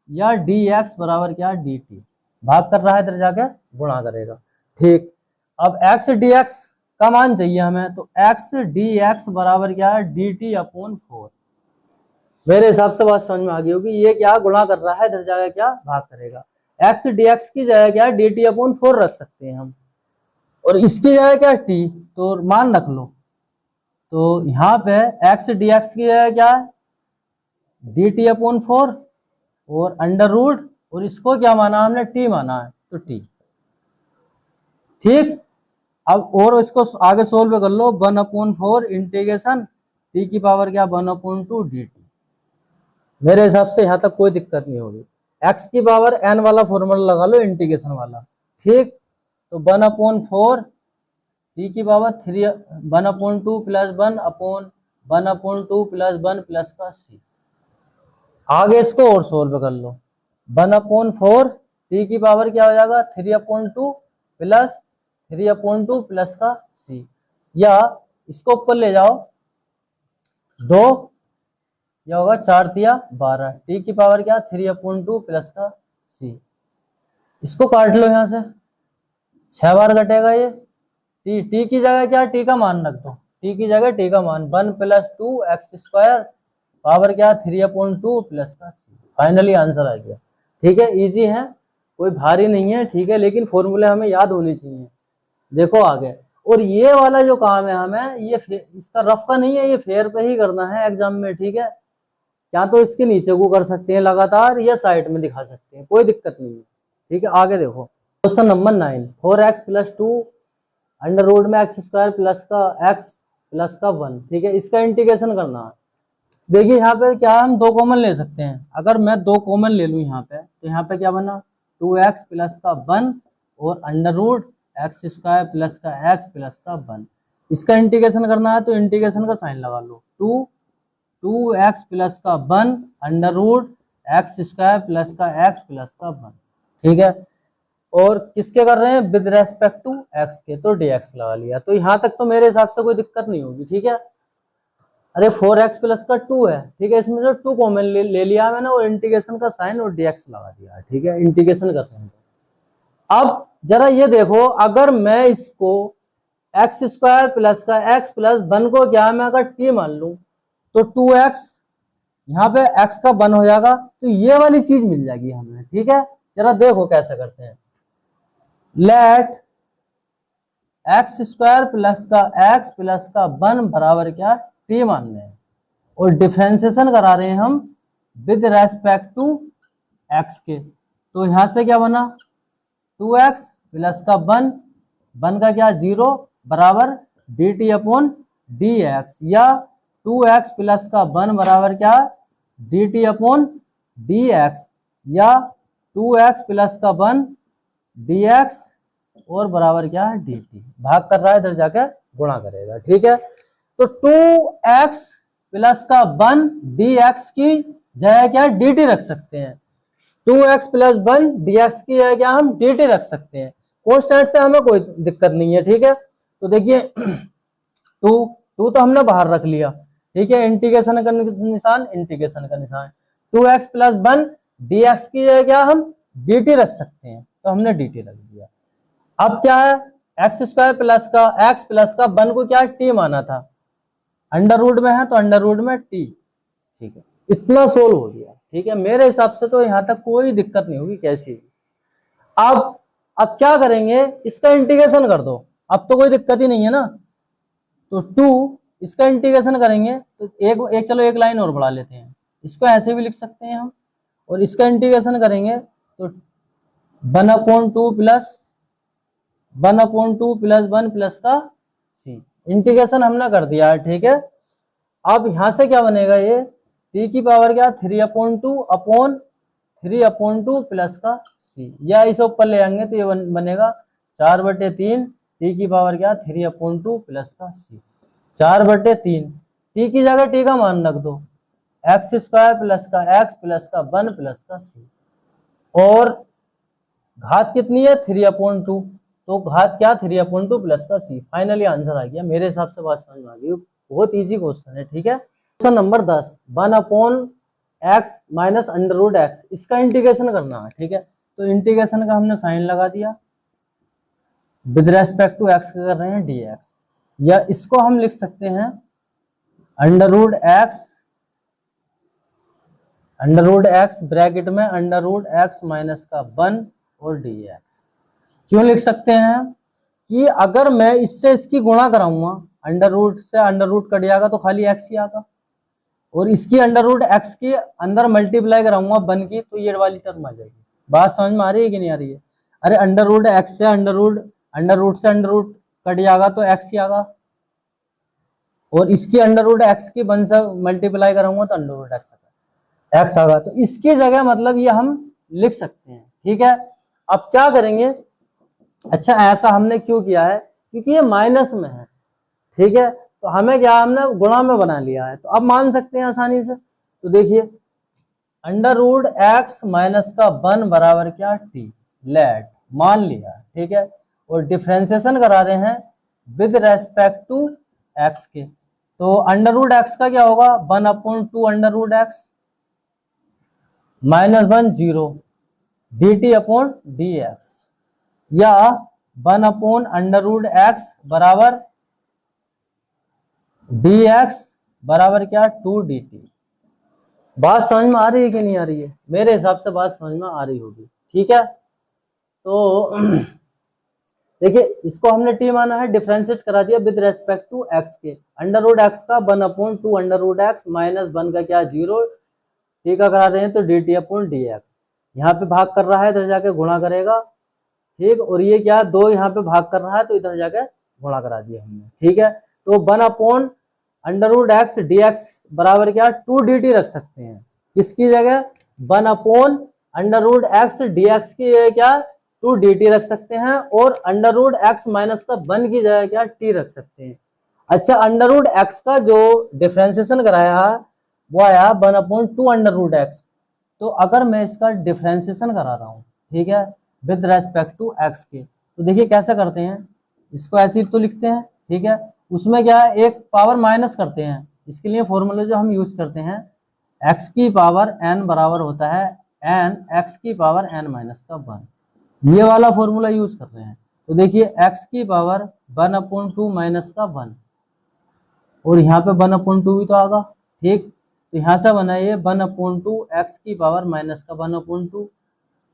या dx बराबर क्या dt, भाग कर रहा है इधर जाके गुणा करेगा। ठीक, अब x dx का मान चाहिए हमें, तो x dx बराबर क्या है dt अपॉन 4। मेरे हिसाब से बात समझ में आ गई होगी, ये क्या गुणा कर रहा है इधर जाके क्या भाग करेगा। x dx की जगह क्या dt अपॉन 4 रख सकते हैं हम, और इसकी जगह क्या t, तो मान रख लो। तो यहाँ पे x dx की जगह क्या है dt अपॉन 4 और अंडर रूट, और इसको क्या माना हमने t माना है तो t। ठीक, अब और इसको आगे सोल्व कर लो, 1/4 इंटीग्रेशन t की पावर क्या 1/2 dt। मेरे हिसाब से यहाँ तक कोई दिक्कत नहीं होगी। x की पावर n वाला फॉर्मूला लगा लो इंटीग्रेशन वाला। ठीक, तो 1/4 t की power 1/2 plus 1 upon 1/2 plus 1 plus का c। आगे इसको और सोल्व कर लो, 1/4 t की पावर क्या हो जाएगा 3/2 प्लस 3/2 प्लस का c, या इसको ऊपर ले जाओ 2, यह होगा 4 तिया 12, t की पावर क्या 3/2 प्लस का c। इसको काट लो यहाँ से, 6 बार कटेगा ये, t की जगह क्या t का मान रख दो, t की जगह t का मान 1 प्लस 2x स्क्वायर पावर क्या 3/2 प्लस का c। फाइनली आंसर आ गया। ठीक है, इजी है, कोई भारी नहीं है। ठीक है, लेकिन फॉर्मूले हमें याद होनी चाहिए। देखो आगे, और ये वाला जो काम है हमें, ये इसका रफ का नहीं है, ये फेयर पे ही करना है एग्जाम में। ठीक है, या तो इसके नीचे को कर सकते हैं लगातार, या साइड में दिखा सकते हैं, कोई दिक्कत नहीं है। ठीक है, आगे देखो question number 9, 4x plus 2 under root में x स्क्वायर प्लस का x प्लस का 1। ठीक है, इसका इंटीग्रेशन करना है। देखिए यहाँ पे क्या हम 2 कॉमन ले सकते हैं, अगर मैं 2 कॉमन ले लूँ यहाँ पे, तो यहाँ पे क्या बना 2x प्लस का 1 और under root x square plus का x प्लस का 1। इसका इंटीग्रेशन करना है तो इंटीग्रेशन का साइन लगा लो, 2x प्लस का 1 under root x square plus का x प्लस का 1। ठीक है, और किसके कर रहे हैं विद रेस्पेक्ट टू x के, तो dx लगा लिया। तो यहाँ तक तो मेरे हिसाब से कोई दिक्कत नहीं होगी। ठीक है, अरे 4x प्लस का 2 है। ठीक है, इसमें जो 2 कॉमन ले लिया मैंने, और इंटीग्रेशन का साइन और dx लगा दिया। ठीक है, इंटीग्रेशन कर रहे हैं। अब जरा ये देखो, अगर मैं इसको एक्स स्क्वायर प्लस का एक्स प्लस 1 को क्या मैं अगर टी मान लूं तो 2x, यहाँ पे x का 1 हो जाएगा, तो ये वाली चीज मिल जाएगी हमें। ठीक है, जरा देखो कैसे करते हैं। लेट एक्स स्क्वायर प्लस का एक्स प्लस का 1 बराबर क्या टी मान रहे हैं, और डिफरेंशिएशन करा रहे हैं हम विद रेस्पेक्ट टू एक्स के। तो यहां से क्या बना 2x प्लस का 1 का क्या 0 बराबर dt अपॉन dx, या 2x प्लस का 1 बराबर क्या dt अपॉन dx, या 2x प्लस का 1 dx और बराबर क्या है dt। भाग कर रहा है, इधर जाकर गुणा करेगा। ठीक है, तो 2x प्लस का 1 dx की जगह क्या dt रख सकते हैं, 2x प्लस 1 dx की जगह क्या हम dt रख सकते हैं। कॉन्स्टेंट से हमें कोई दिक्कत नहीं है। ठीक है, तो देखिए टू तो हमने बाहर रख लिया। ठीक है, इंटीग्रेशन का निशान, इंटीग्रेशन का निशान, 2x प्लस 1 dx की जगह क्या हम dt रख सकते हैं, तो हमने dt रख दिया। अब क्या है, एक्स स्क्वायर प्लस का एक्स प्लस का 1 को क्या टी माना था, अंडर रूट में है तो अंडर रूट में टी। ठीक है, इतना सोल्व हो गया। ठीक है, मेरे हिसाब से तो यहां तक कोई दिक्कत नहीं होगी कैसी। अब क्या करेंगे, इसका इंटीग्रेशन कर दो, अब तो कोई दिक्कत ही नहीं है ना। तो 2 इसका इंटीग्रेशन करेंगे तो एक चलो एक लाइन और बढ़ा लेते हैं, इसको ऐसे भी लिख सकते हैं हम, और इसका इंटीग्रेशन करेंगे तो 1/2 प्लस 1/2 प्लस 1 प्लस का सी। इंटीग्रेशन हमने कर दिया है। ठीक है, अब यहां से क्या बनेगा, ये टी की पावर क्या 3/2 अपॉन 3/2 प्लस का सी, या इसे ऊपर ले आएंगे तो ये बनेगा 4/3 टी की पावर क्या 3/2 प्लस का सी, 4/3। टी की जगह टी का मान रख दो, एक्स स्क्वायर प्लस का एक्स प्लस का 1 प्लस का सी, और घात कितनी है 3/2, तो घात क्या 3/2 प्लस का सी। फाइनली आंसर आ गया। मेरे हिसाब से बात समझ में आ गई, बहुत इजी क्वेश्चन है। ठीक है, question number 10, 1/x minus under root x, इसका इंटीग्रेशन करना है। ठीक है, तो इंटीग्रेशन का हमने साइन लगा दिया, विद रेस्पेक्ट टू एक्स कर रहे हैं dx, या इसको हम लिख सकते हैं अंडर रूट एक्स ब्रैकेट में अंडर रूट एक्स माइनस का 1 और dx। क्यों लिख सकते हैं कि अगर मैं इससे इसकी गुणा कराऊंगा, अंडर रूट से अंडर रूट कट जाएगा तो खाली एक्स ही आएगा, और इसकी अंडर रूट एक्स के अंदर मल्टीप्लाई कराऊंगा 1 की, तो ये वाली टर्म आ जाएगी। बात समझ में आ रही है कि नहीं आ रही है? अरे अंडर रूट एक्स से अंडर रूट कट जाएगा तो एक्स ही आएगा, और इसकी अंडर रूट एक्स की 1 से मल्टीप्लाई कराऊंगा तो अंडर रूट एक्स आएगा, तो इसकी जगह मतलब ये हम लिख सकते हैं। ठीक है, अब क्या करेंगे, अच्छा ऐसा हमने क्यों किया है, क्योंकि ये माइनस में है। ठीक है, तो हमें क्या हमने गुणा में बना लिया है, तो अब मान सकते हैं आसानी से। तो देखिए अंडर रूट एक्स माइनस का 1 बराबर क्या टी, लेट मान लिया। ठीक है, और डिफरेंशिएशन करा रहे हैं विद रेस्पेक्ट टू एक्स के, तो अंडर रूट एक्स का क्या होगा 1/2 under root x -1 0 dt upon dx, या 1 अंडर रूट एक्स बराबर dx बराबर क्या 2 dt। बात समझ में आ रही है कि नहीं आ रही है? मेरे हिसाब से बात समझ में आ रही होगी। ठीक है, तो देखिए इसको हमने टी माना है, डिफरेंशिएट करा दिया विद रेस्पेक्ट टू एक्स के, अंडर रूट एक्स का 1/2 अंडर रूट एक्स माइनस 1 का क्या 0, टी का करा रहे हैं तो dt अपॉन dx, यहाँ पे भाग कर रहा है इधर जाके गुणा करेगा। ठीक, और ये क्या 2 यहाँ पे भाग कर रहा है तो इधर जाके गुणा करा दिया हमने। ठीक है, तो 1 अंडर रूट एक्स dx बराबर क्या 2 dt रख सकते हैं, किसकी जगह 1 अंडर रूट एक्स dx की जगह क्या 2 dt रख सकते हैं, और अंडर रूट एक्स माइनस का 1 की जगह क्या t रख सकते हैं। अच्छा, अंडर रूट एक्स का जो डिफरेंशिएशन कराया है वो आया 1/2 अंडर रूट एक्स, तो अगर मैं इसका डिफरेंशिएशन करा रहा हूँ, ठीक है, विद रेस्पेक्ट टू एक्स के, तो देखिए कैसे करते हैं, इसको ऐसे तो लिखते हैं। ठीक है, उसमें क्या है एक पावर माइनस करते हैं, इसके लिए फॉर्मूला जो हम यूज करते हैं x की पावर n बराबर होता है n x की पावर n माइनस का 1, ये वाला फॉर्मूला यूज कर रहे हैं। तो देखिए x की पावर 1/2 माइनस का 1, और यहाँ पे 1/2 भी तो आगा, ठीक। तो यहाँ से बना ये 1/2 x की पावर माइनस का 1/2,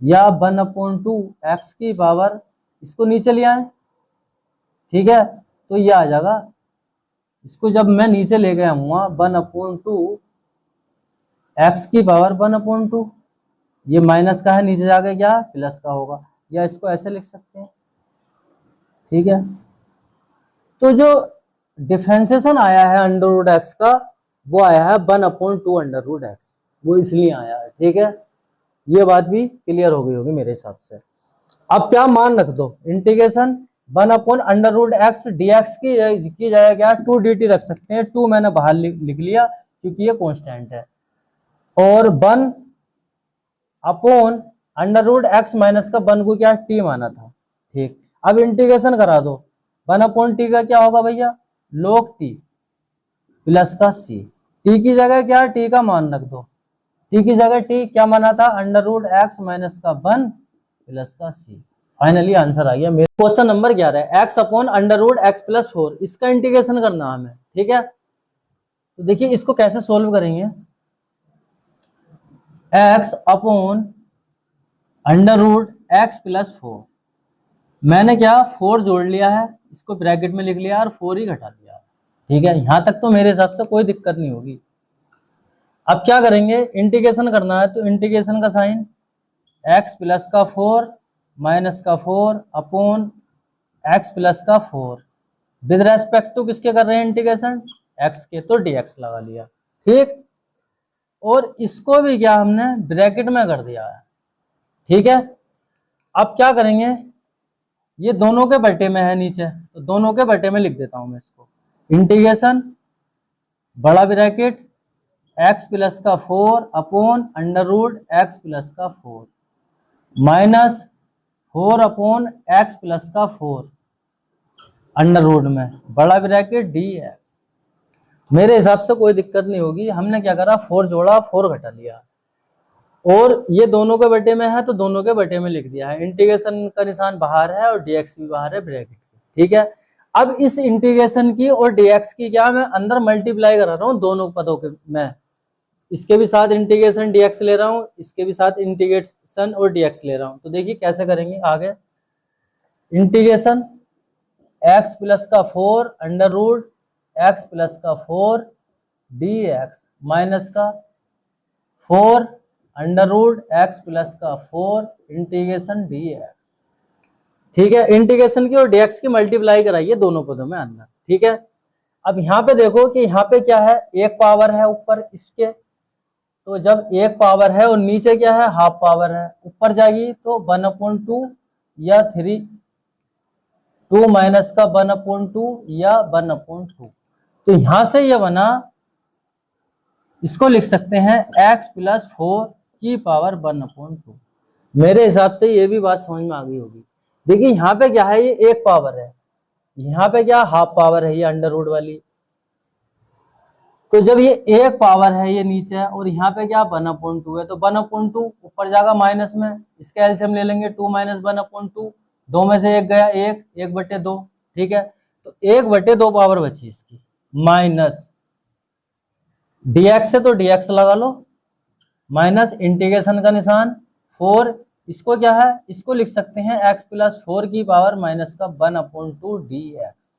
या 1/2 x की पावर, इसको नीचे ले आए, ठीक है। तो ये आ जाएगा, इसको जब मैं नीचे ले गया हूँ 1/2 x की पावर 1/2, ये माइनस का है, नीचे जाके क्या प्लस का होगा, या इसको ऐसे लिख सकते हैं, ठीक है। तो जो डिफरेंशिएशन आया है अंडर रूट एक्स का, वो आया है 1/2 अंडर रूट एक्स, वो इसलिए आया है, ठीक है। ये बात भी क्लियर हो गई होगी मेरे हिसाब से। अब क्या मान रख दो, इंटीग्रेशन 1/अंडर रूट एक्स डी एक्स की जगह क्या 2 dt रख सकते हैं, 2 मैंने बाहर लिख लिया क्योंकि ये कॉन्स्टेंट है, और 1/, अंडर रूट एक्स माइनस का 1 को क्या टी माना था, ठीक। अब इंटीग्रेशन करा दो, 1/t का क्या होगा भैया, log t प्लस का c, t की जगह क्या t का मान रख दो, t की जगह t क्या माना था, अंडर रूट एक्स माइनस का 1 प्लस का c। फाइनली आंसर आ गया मेरे। Question number 11, x upon under root x plus 4, इसका इंटीग्रेशन करना हमें, ठीक है। तो देखिए इसको कैसे सोल्व करेंगे, x upon under root x plus 4, मैंने क्या 4 जोड़ लिया है, इसको ब्रैकेट में लिख लिया और 4 ही घटा दिया, ठीक है। यहां तक तो मेरे हिसाब से कोई दिक्कत नहीं होगी। अब क्या करेंगे, इंटीग्रेशन करना है, तो इंटीग्रेशन का साइन x प्लस का 4 माइनस का 4 अपॉन x प्लस का 4, विद रेस्पेक्ट टू किसके कर रहे हैं इंटीग्रेशन, x के, तो dx लगा लिया, ठीक। और इसको भी क्या हमने ब्रैकेट में कर दिया है, ठीक है। अब क्या करेंगे, ये दोनों के बटे में है नीचे, तो दोनों के बटे में लिख देता हूं मैं इसको, इंटीग्रेशन बड़ा ब्रैकेट x प्लस का 4 upon under root x plus का 4 माइनस 4 अपॉन एक्स प्लस का 4 अंडर रूट में बड़ा ब्रैकेट dx। मेरे हिसाब से कोई दिक्कत नहीं होगी, हमने क्या करा 4 जोड़ा 4 घटा लिया, और ये दोनों के बटे में है तो दोनों के बटे में लिख दिया है, इंटीग्रेशन का निशान बाहर है और dx भी बाहर है ब्रैकेट के, ठीक है। अब इस इंटीग्रेशन की और dx की क्या मैं अंदर मल्टीप्लाई करा रहा हूँ दोनों पदों के, मैं इसके भी साथ इंटीग्रेशन dx ले रहा हूँ, इसके भी साथ इंटीग्रेशन और dx ले रहा हूँ। तो देखिए कैसे करेंगे आगे, इंटीग्रेशन x प्लस का 4 अंडर रूट एक्स प्लस का 4 dx माइनस का 4 अंडर रूट एक्स प्लस का 4 इंटीग्रेशन dx, ठीक है। इंटीग्रेशन की और dx की मल्टीप्लाई कराइए दोनों पदों में अंदर, ठीक है। अब यहाँ पे देखो कि यहाँ पे क्या है, एक पावर है ऊपर इसके, तो जब एक पावर है और नीचे क्या है हाफ पावर है, ऊपर जाएगी तो 1/2 या 2 माइनस का 1/2 या 1/2, तो यहां से ये बना, इसको लिख सकते हैं x प्लस 4 की पावर 1/2। मेरे हिसाब से ये भी बात समझ में आ गई होगी। देखिए यहाँ पे क्या है, ये एक पावर है, यहाँ पे क्या हाफ पावर है, ये अंडर रूट वाली, तो जब ये एक पावर है ये नीचे है और यहाँ पे क्या 1/2 है, तो 1/2 ऊपर जाएगा माइनस में, इसके एलसीएम ले लेंगे 2 माइनस 1/2, 2 में से एक गया, 1/2, ठीक है। तो 1/2 पावर बची इसकी, माइनस dx से तो dx लगा लो, माइनस इंटीग्रेशन का निशान 4, इसको क्या है, इसको लिख सकते हैं x प्लस 4 की पावर माइनस का 1/2 dx।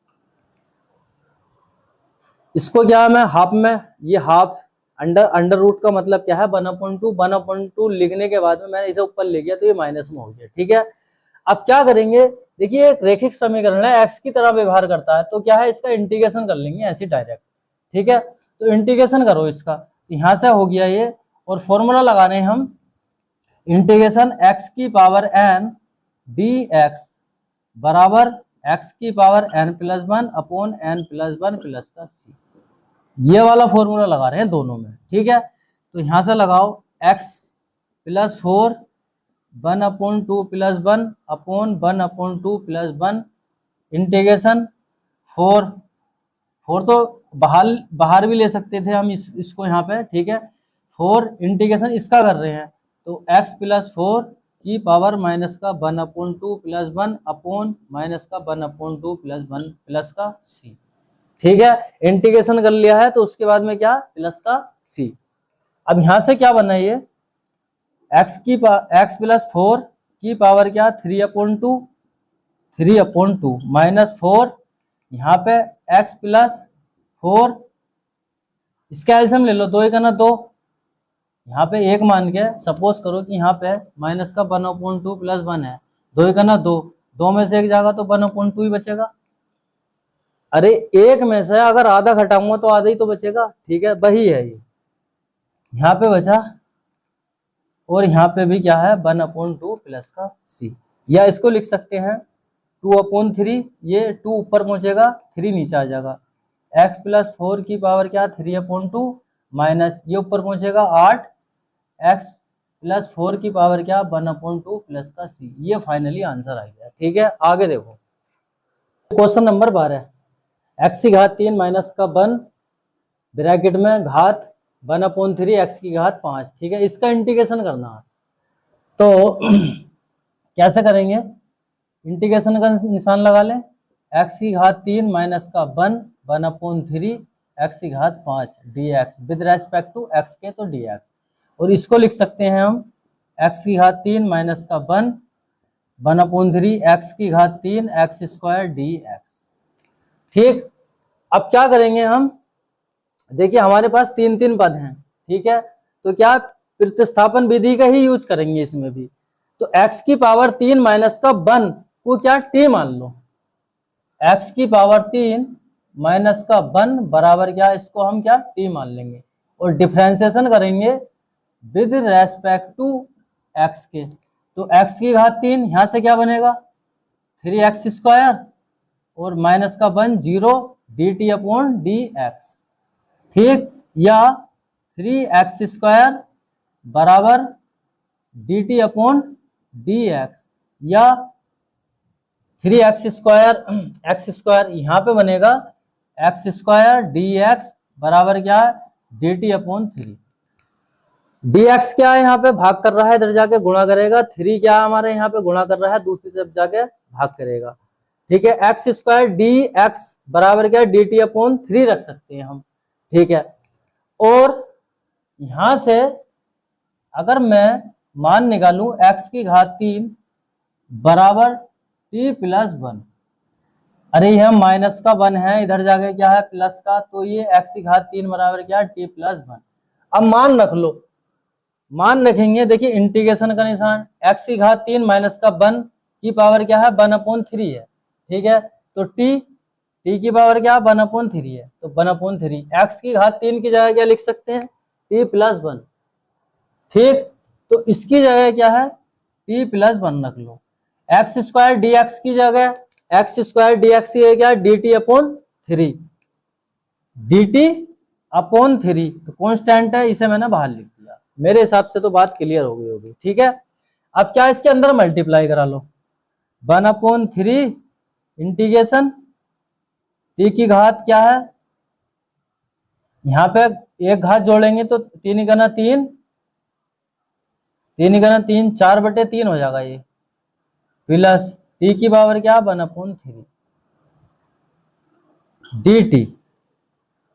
इसको क्या है मैं हाफ में, ये हाफ अंडर रूट का मतलब क्या है 1/2 लिखने के बाद में मैंने इसे ऊपर ले गया तो ये माइनस में हो गया, ठीक है। अब क्या करेंगे, देखिए एक रेखिक समीकरण है, x की तरह व्यवहार करता है, तो क्या है इसका इंटीग्रेशन कर लेंगे ऐसे डायरेक्ट, ठीक है। तो इंटीग्रेशन करो इसका, यहां से हो गया ये, और फॉर्मूला लगा रहे हैं हम, इंटीग्रेशन x की पावर n dx बराबर x की power n+1 upon n+1 plus का c, ये वाला फॉर्मूला लगा रहे हैं दोनों में, ठीक है। तो यहां से लगाओ x plus 4 1/2 plus 1 upon 1/2 plus 1 integration 4 तो बाहर भी ले सकते थे हम इसको यहाँ पे, ठीक है। 4 इंटीग्रेशन इसका कर रहे हैं, तो x प्लस 4 की पावर माइनस का 1/2 प्लस 1 अपॉन माइनस का 1/2 प्लस 1 प्लस का c। ठीक है, इंटीग्रेशन कर लिया है तो उसके बाद में क्या, प्लस का c। अब यहां से क्या बना ये, x प्लस 4 की पावर क्या 3/2 माइनस 4, यहाँ पे x प्लस 4, इसका एल्सियम ले लो, 2 1 2, यहाँ पे 1 मान के सपोज करो कि यहाँ पे माइनस का 1/2 प्लस 1 है, 2 1 2, 2 में से 1 जाएगा तो 1/2 ही बचेगा। अरे 1 में से अगर आधा घटाऊंगा तो आधा ही तो बचेगा। ठीक है, वही है ये, यहाँ पे बचा और यहाँ पे भी क्या है 1/2 प्लस का c, या इसको लिख सकते हैं 2/3, ये 2 ऊपर पहुंचेगा 3 नीचे आ जाएगा, x प्लस 4 की पावर क्या 3/2 माइनस ये ऊपर पहुंचेगा 8, x प्लस 4 की पावर क्या 1/2 प्लस का c। ये फाइनली आंसर आ गया। ठीक है, आगे देखो क्वेश्चन नंबर 12, x की घात 3 माइनस का 1 ब्रैकेट में घात 1/3 x की घात 5। ठीक है, इसका इंटीग्रेशन करना है तो कैसे करेंगे, इंटीग्रेशन का निशान लगा लें, x की घात 3 माइनस का 1/3 x की घात 5 dx with respect to x के तो dx, और इसको लिख सकते हैं हम x की घात 3 माइनस का 1/3 x की घात 3 x स्क्वायर dx। ठीक, अब क्या करेंगे हम, देखिए हमारे पास 3 3 पद हैं। ठीक है, तो क्या प्रतिस्थापन विधि का ही यूज करेंगे इसमें भी, तो x की पावर 3 माइनस का 1 को क्या t मान लो, x की पावर 3 माइनस का 1 बराबर क्या, इसको हम क्या t मान लेंगे और डिफरेंशिएशन करेंगे विद रेस्पेक्ट टू x के, तो x की घात 3 यहां से क्या बनेगा 3x स्क्वायर और माइनस का 1 0 dt अपॉन dx। ठीक, या 3x स्क्वायर बराबर dt अपॉन dx, या 3x स्क्वायर x स्क्वायर यहाँ पे बनेगा x स्क्वायर dx बराबर क्या है dt अपॉन 3। dx क्या है यहाँ पे भाग कर रहा है, इधर जाके गुणा करेगा, 3 क्या है हमारे यहाँ पे गुणा कर रहा है, दूसरी तरफ जाके भाग करेगा। ठीक है, x स्क्वायर dx बराबर क्या है dt अपॉन 3 रख सकते हैं हम। ठीक है, और यहां से अगर मैं मान निकालूं x की घात 3 बराबर t प्लस 1, अरे यह माइनस का 1 है, इधर जाके क्या है प्लस का, तो ये x की घात 3 बराबर क्या है t प्लस 1। अब मान रख लो, मान रखेंगे, देखिए इंटीग्रेशन का निशान, x की घात 3 माइनस का 1 की पावर क्या है 1/3 है। ठीक है, तो t की पावर क्या 1/3 है, तो 1/3 x की घात 3 की जगह क्या लिख सकते हैं t प्लस 1। ठीक, तो इसकी जगह क्या है t प्लस 1 रख लो, x स्क्वायर dx की जगह x स्क्वायर dx की क्या dt अपॉन 3, dt अपॉन 3 तो कॉन्स्टेंट है, इसे मैंने बाहर लिख दिया। मेरे हिसाब से तो बात क्लियर हो गई होगी। ठीक है, अब क्या इसके अंदर मल्टीप्लाई करा लो, 1/3 इंटीग्रेशन t की घात क्या है, यहाँ पे एक घात जोड़ेंगे तो 3 गुना 3, 3 गुना 3 4/3 हो जाएगा ये, प्लस t की पावर क्या 1/3 dt।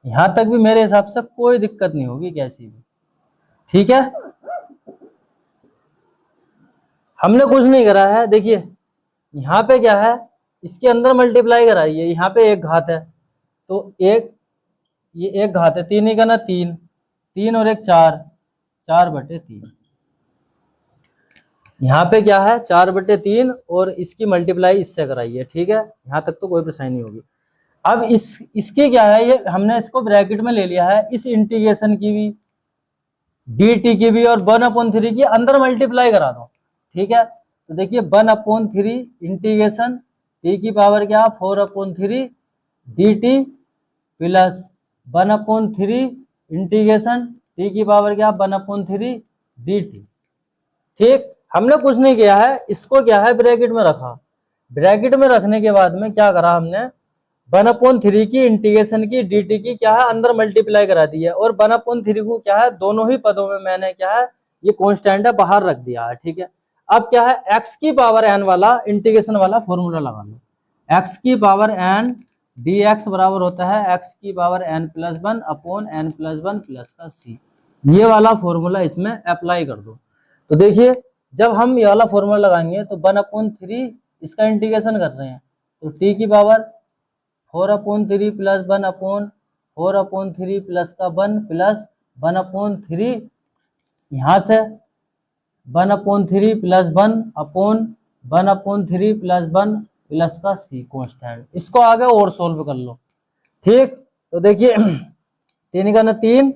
यहां तक भी मेरे हिसाब से कोई दिक्कत नहीं होगी कैसी भी। ठीक है, हमने कुछ नहीं करा है, देखिए यहाँ पे क्या है इसके अंदर मल्टीप्लाई कराई है, यहाँ पे एक घात है तो एक, ये एक घात है, 3 गुना 3, 3 और 1 4, 4/3, यहाँ पे क्या है 4/3 और इसकी मल्टीप्लाई इससे कराई है। ठीक है, यहाँ तक तो कोई परेशानी नहीं होगी। अब इसकी क्या है, ये हमने इसको ब्रैकेट में ले लिया है, इस इंटीग्रेशन की भी dt की भी और 1/3 की अंदर मल्टीप्लाई करा दो। ठीक है, तो देखिए 1/3 इंटीग्रेशन t की पावर क्या 4/3 dt प्लस 1/3 इंटीग्रेशन t की पावर क्या 1/3 dt। ठीक, हमने कुछ नहीं किया है, इसको क्या है ब्रैकेट में रखा, ब्रैकेट में रखने के बाद में क्या करा हमने 1/3 की इंटीग्रेशन की dt की क्या है अंदर मल्टीप्लाई करा दी है, और 1/3 को क्या है दोनों ही पदों में मैंने क्या है ये कांस्टेंट है बाहर रख दिया है। ठीक है, अब क्या है, x की पावर n वाला इंटीग्रेशन वाला फॉर्मूला लगा लो। x की पावर n dx बराबर होता है x की power n plus one upon n plus one plus का c। ये वाला फॉर्मूला इसमें अप्लाई कर दो। तो देखिए जब हम ये वाला फॉर्मूला लगाएंगे तो 1/3 इसका इंटीग्रेशन कर रहे हैं, तो t की पावर 4/3 प्लस 1/4/3 प्लस का 1 प्लस 1/3 यहाँ से 1/3 प्लस 1 अपॉन 1/3 प्लस 1 प्लस का c कॉन्स्टेंट। इसको आगे और सोल्व कर लो। ठीक, तो देखिए 3 का ना 3,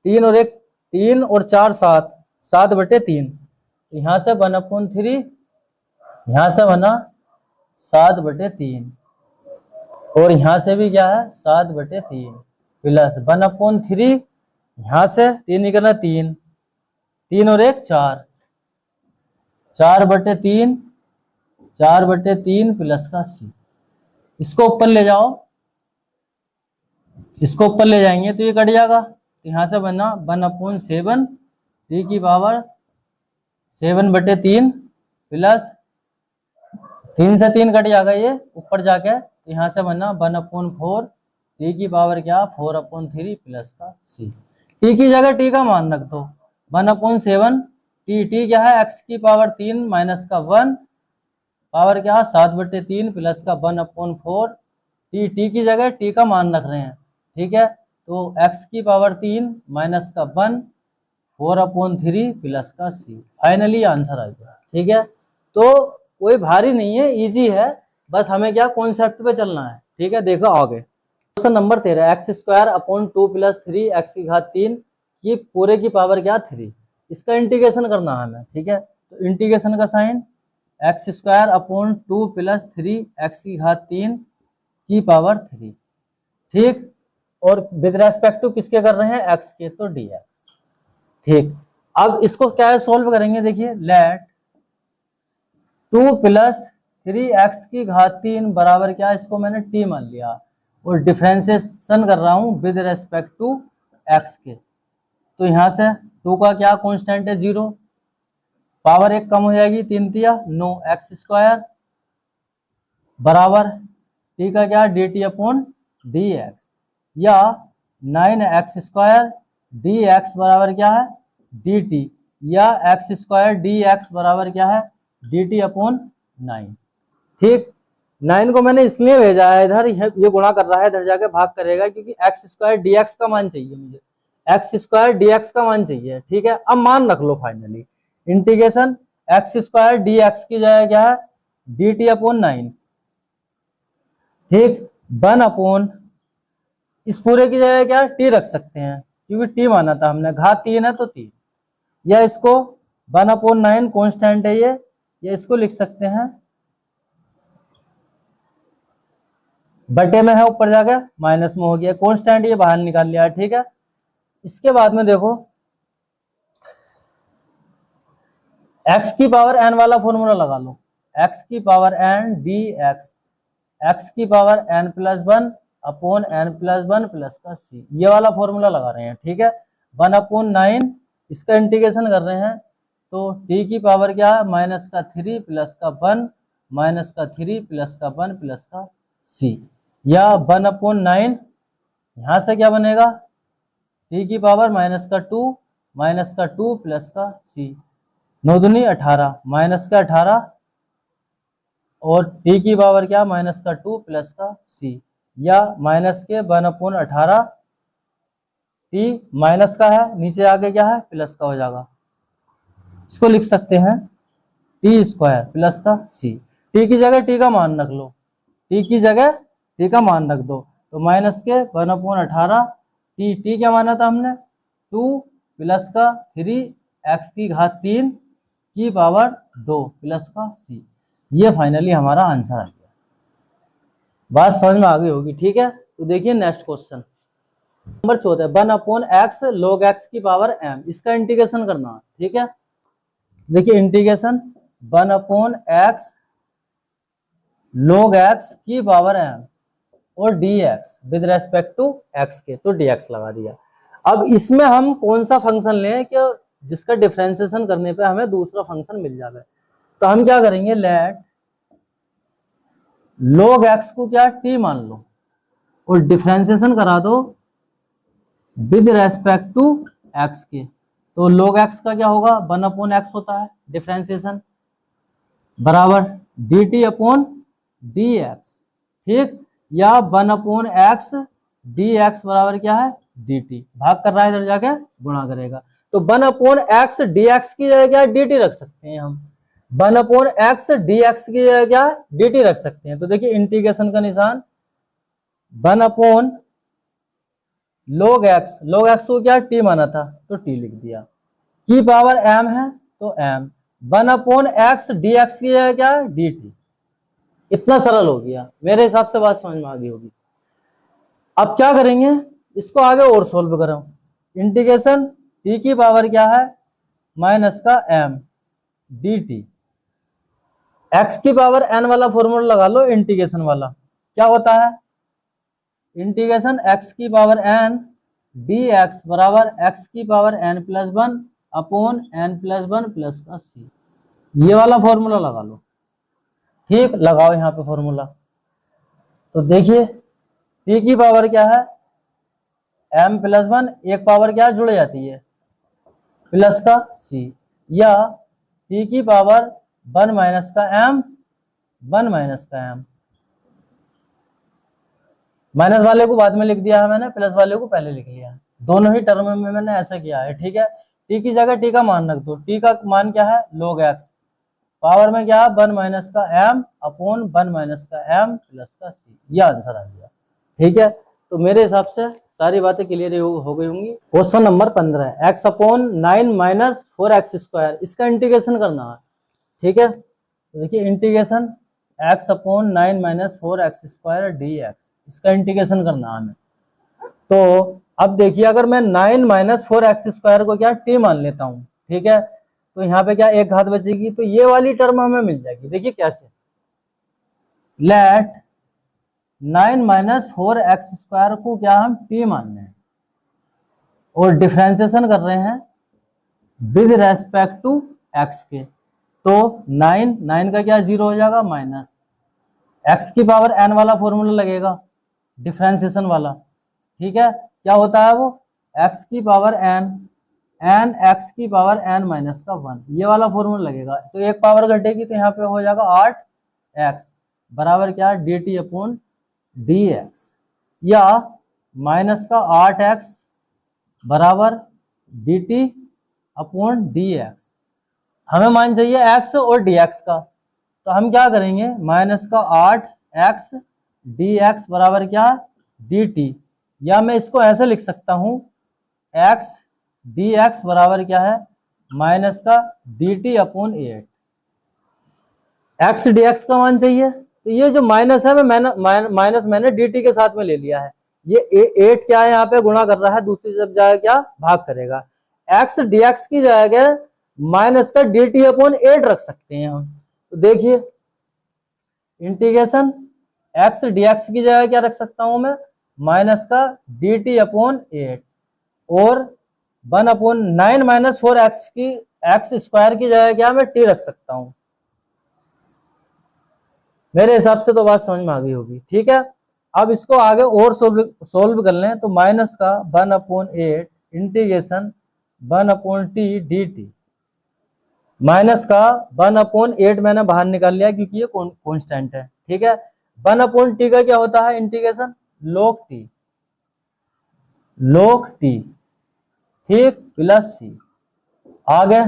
3 और 1 3 और 4 7, 7/3। यहाँ से 1/3, यहाँ से बना 7/3 और यहाँ से भी क्या है 7/3 प्लस 1/3, यहाँ से 3 निकलना 3, 3 और 1 4, 4/3, 4/3 प्लस का c। इसको ऊपर ले जाओ, इसको ऊपर ले जाएंगे तो ये कट जाएगा। तो यहाँ से बना 1/7 t की पावर 7/3 प्लस 3 से 3 कट जाएगा ये ऊपर जाके। तो यहाँ से बना 1/4 t की पावर क्या 4/3 प्लस का c। t की जगह t का मान रख दो 1/7 t क्या है x की पावर 3 माइनस का 1 पावर क्या 7/3 प्लस का 1/4 t की जगह t का मान रख रहे हैं। ठीक है, तो x की पावर 3 माइनस का 1 4/3 प्लस का c। फाइनली आंसर आ गया। ठीक है, तो कोई भारी नहीं है, इजी है, बस हमें क्या कॉन्सेप्ट पे चलना है। ठीक है, देखो आगे question number 13 x² 2 plus 3 x की घात 3 की पूरे की पावर क्या 3। इसका इंटीग्रेशन करना है हमें। ठीक है, तो इंटीग्रेशन का साइन x² 2 प्लस 3 x की घात 3 की पावर 3। ठीक, और विद रेस्पेक्ट टू किसके कर रहे हैं x के, तो dx। ठीक, अब इसको क्या सोल्व करेंगे, देखिए लेट 2 प्लस 3x की घात 3 बराबर क्या, इसको मैंने t मान लिया और डिफरेंशिएशन कर रहा हूं विद रेस्पेक्ट टू x के। तो यहां से 2 का क्या कांस्टेंट है 0, पावर 1 कम हो जाएगी 3 तिया 9 x² बराबर t का क्या dt/dx या 9x² dx बराबर क्या है dt या x² dx बराबर क्या है dt/9। ठीक, 9 को मैंने इसलिए भेजा है इधर, ये गुणा कर रहा है इधर जाके भाग करेगा क्योंकि x² dx का मान चाहिए मुझे, x² dx का मान चाहिए। ठीक है, अब मान रख लो फाइनली इंटीग्रेशन x² dx की जगह क्या है dt/9। ठीक, 1 इस पूरे की जगह क्या t रख सकते हैं क्योंकि t माना था हमने, घात 3 है तो 3, या इसको 1/9 कांस्टेंट है ये, या इसको लिख सकते हैं बटे में है ऊपर जाके माइनस में हो गया, कांस्टेंट ये बाहर निकाल लिया। ठीक है, इसके बाद में देखो x की पावर n वाला फॉर्मूला लगा लो, x की पावर n dx x की power n plus 1 upon n plus 1 plus का c, ये वाला फॉर्मूला लगा रहे हैं। ठीक है, 1/9 इसका इंटीग्रेशन कर रहे हैं, तो t की पावर क्या है माइनस का 3 प्लस का 1 माइनस का 3 प्लस का 1 प्लस का c, या 1/9 यहाँ से क्या बनेगा t की पावर माइनस का 2 माइनस का 2 प्लस का c, 9 दूनी 18 माइनस का 18 और t की पावर क्या माइनस का 2 प्लस का c, या माइनस के 1/18 t माइनस का है नीचे आगे क्या है प्लस का हो जाएगा, इसको लिख सकते हैं t² प्लस का c। t की जगह t का मान रख लो, t की जगह t का मान रख दो, तो माइनस के 1/18 t क्या माना था हमने 2 प्लस का 3 x की घात 3 की पावर 2 प्लस का c। ये फाइनली हमारा आंसर आ गया। बात समझ में आ गई होगी। ठीक है, तो देखिए next question number 14 1/x log x की पावर m, इसका इंटीग्रेशन करना है। ठीक है, देखिए इंटीग्रेशन 1/x log x की पावर m और dx with respect to x के, तो dx लगा दिया। अब इसमें हम कौन सा फंक्शन लें कि जिसका डिफरेंशिएशन करने पे हमें दूसरा फंक्शन मिल जाए, तो हम क्या करेंगे, लेट log x को क्या t मान लो और डिफरेंशिएशन करा दो विद रेस्पेक्ट टू x के। तो log x का क्या होगा, 1/x होता है डिफरेंशिएशन, बराबर dt अपॉन dx, ठीक, या 1/x dx बराबर क्या है dt, भाग कर रहा है इधर जाके गुणा करेगा। तो 1/x dx की जगह क्या dt रख सकते हैं हम, 1/x dx की जगह क्या dt रख सकते हैं। तो देखिए इंटीग्रेशन का निशान 1/log x को क्या t माना था तो t लिख दिया, की पावर m है तो m, 1/x dx की जगह क्या dt। इतना सरल हो गया, मेरे हिसाब से बात समझ में आ गई होगी। अब क्या करेंगे, इसको आगे और सोल्व करो, इंटीग्रेशन t की पावर क्या है माइनस का m dt, x की पावर n वाला फॉर्मूला लगा लो इंटीग्रेशन वाला, क्या होता है इंटीग्रेशन x की पावर n dx बराबर x की power n+1 upon n+1 plus का c, ये वाला फॉर्मूला लगा लो, ठीक, लगाओ यहाँ पे फॉर्मूला। तो देखिए t की पावर क्या है m+1, एक पावर क्या जुड़ जाती है प्लस का c, या t की पावर 1 माइनस का m, 1 माइनस का m, माइनस वाले को बाद में लिख दिया है मैंने, प्लस वाले को पहले लिख लिया है, दोनों ही टर्म में मैंने ऐसा किया है, ठीक है। t की जगह t का मान रख दो, t का मान क्या है log x, पावर में क्या है 1 माइनस का m अपॉन 1 माइनस का m प्लस का c, ये आंसर आ गया, ठीक है। तो मेरे हिसाब से सारी बातें क्लियर हो गई होंगी। Question number 15, x upon 9 minus 4x square, इसका इंटीग्रेशन करना है, ठीक है। तो देखिए integration x upon 9 minus 4x square dx, इसका इंटीग्रेशन करना है हमें। तो अब देखिए अगर मैं 9 माइनस 4x स्क्वायर को क्या t मान लेता हूं, ठीक है, तो यहाँ पे क्या एक घात बचेगी, तो ये वाली टर्म हमें मिल जाएगी। देखिए कैसे, लेट 9 माइनस 4x स्क्वायर को क्या हम t मान रहे हैं और डिफरेंशिएशन कर रहे हैं विद रेस्पेक्ट टू x के। तो 9 का क्या 0 हो जाएगा माइनस x की पावर n वाला फॉर्मूला लगेगा डिफरेंशिएशन वाला, ठीक है, क्या होता है वो x की पावर n x की पावर n माइनस का 1, ये वाला फॉर्मूला लगेगा। तो एक पावर घटेगी तो यहाँ पे हो जाएगा 8x बराबर क्या dt अपॉन dx, या माइनस का 8x बराबर dt अपॉन dx। हमें मान चाहिए x और dx का, तो हम क्या करेंगे माइनस का 8x dx बराबर क्या dt, या मैं इसको ऐसे लिख सकता हूं x dx बराबर क्या है माइनस का dt अपॉन 8। x dx का मान चाहिए, तो ये जो माइनस है माइनस मैंने dt के साथ में ले लिया है, ये 8 क्या है यहाँ पे गुणा कर रहा है, दूसरी तरफ जाएगा क्या भाग करेगा, x dx की जगह माइनस का dt अपॉन 8 रख सकते हैं हम। तो देखिए इंटीग्रेशन x dx की जगह क्या रख सकता हूं मैं माइनस का dt अपॉन 8 और 1/9 माइनस 4x की x स्क्वायर की जगह क्या मैं t रख सकता हूं। मेरे हिसाब से तो बात समझ में आ गई होगी, ठीक है। अब इसको आगे और सोल्व कर लें, तो माइनस का 1/8 इंटीग्रेशन 1/t dt, माइनस का 1/8 मैंने बाहर निकाल लिया क्योंकि ये कांस्टेंट है, ठीक है। 1/t का क्या होता है इंटीग्रेशन log t, ठीक, प्लस c, आगे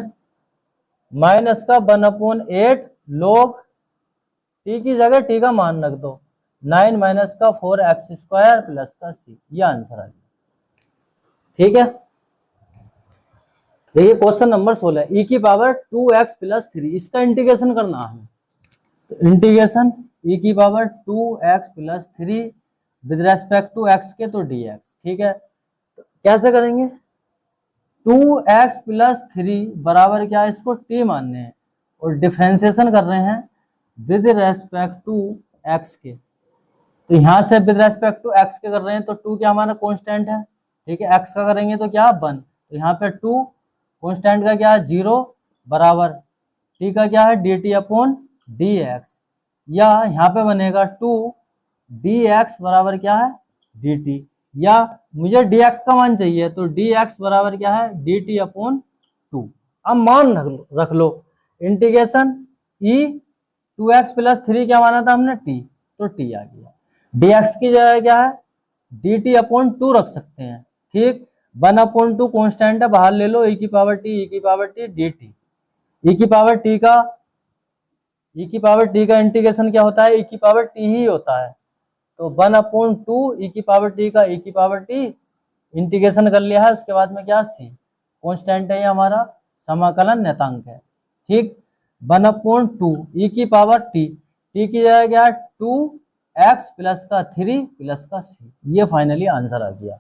माइनस का 1/8 log t की जगह t का मान रख दो 9 माइनस का 4x स्क्वायर प्लस का c, ये आंसर आ गया, ठीक है। देखिए क्वेश्चन नंबर 16, e की पावर 2x प्लस 3, इसका इंटीग्रेशन करना है। तो इंटीग्रेशन e की power 2x plus 3 with respect to x के तो dx, ठीक है। तो कैसे करेंगे, 2x प्लस 3 बराबर क्या है, इसको t मानने हैं और डिफरेंशिएशन कर रहे हैं विद रेस्पेक्ट टू x के। तो यहां से विद रेस्पेक्ट टू x के कर रहे हैं, तो 2 क्या हमारा कांस्टेंट है, ठीक है, x का करेंगे तो क्या 1, तो यहाँ पे 2 कांस्टेंट का क्या 0 बराबर टी का क्या है D T upon D x, या यहाँ पे बनेगा 2 डी एक्स बराबर क्या है डी टी, या मुझे डी एक्स का मान चाहिए तो डी एक्स बराबर क्या है डी टी अपॉन 2। अब मान रख लो इंटीग्रेशन ई 2x प्लस 3 क्या माना था हमने टी, तो टी आ गया। डी एक्स की जगह क्या है डी टी अपॉन 2 रख सकते हैं, ठीक। 1/2 कॉन्स्टेंट है, बाहर ले लो, ई की पावर टी डी टी। ई की पावर टी का इंटीग्रेशन क्या होता है ई की पावर टी ही होता है, तो 1/2 ई की पावर टी का ई की पावर टी इंटीग्रेशन कर लिया है, उसके बाद में क्या सी कॉन्स्टेंट है, ये हमारा समाकलन नेतांक है, ठीक। 1/2 ई की पावर टी की जगह क्या है 2x प्लस का 3 प्लस का सी, ये फाइनली आंसर आ गया।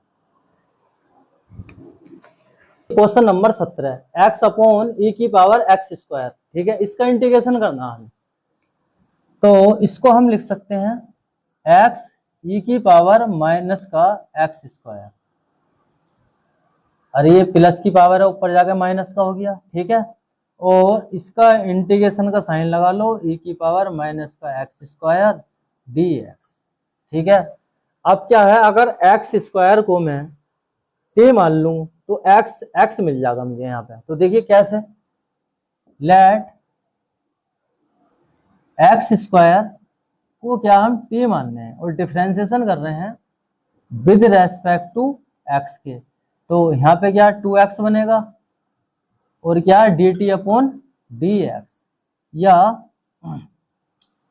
क्वेश्चन नंबर 17 x अपॉन ई की पावर एक्स स्क्वायर, ठीक है, इसका इंटीग्रेशन करना है, तो इसको हम लिख सकते हैं x ई की पावर माइनस का एक्स स्क्वायर, अरे ये प्लस की पावर है ऊपर जाके माइनस का हो गया, ठीक है, और इसका इंटीग्रेशन का साइन लगा लो ई की पावर माइनस का एक्स स्क्वायर डी एक्स, ठीक है। अब क्या है अगर एक्स स्क्वायर को मैं टी मान लूं तो एक्स मिल जाएगा मुझे यहाँ पे, तो देखिए कैसे, लेट एक्स स्क्वायर को क्या हम टी मान रहे हैं और डिफरेंशिएशन कर रहे हैं विद रेस्पेक्ट टू एक्स के, तो यहाँ पे क्या 2x बनेगा और क्या D T upon D x, या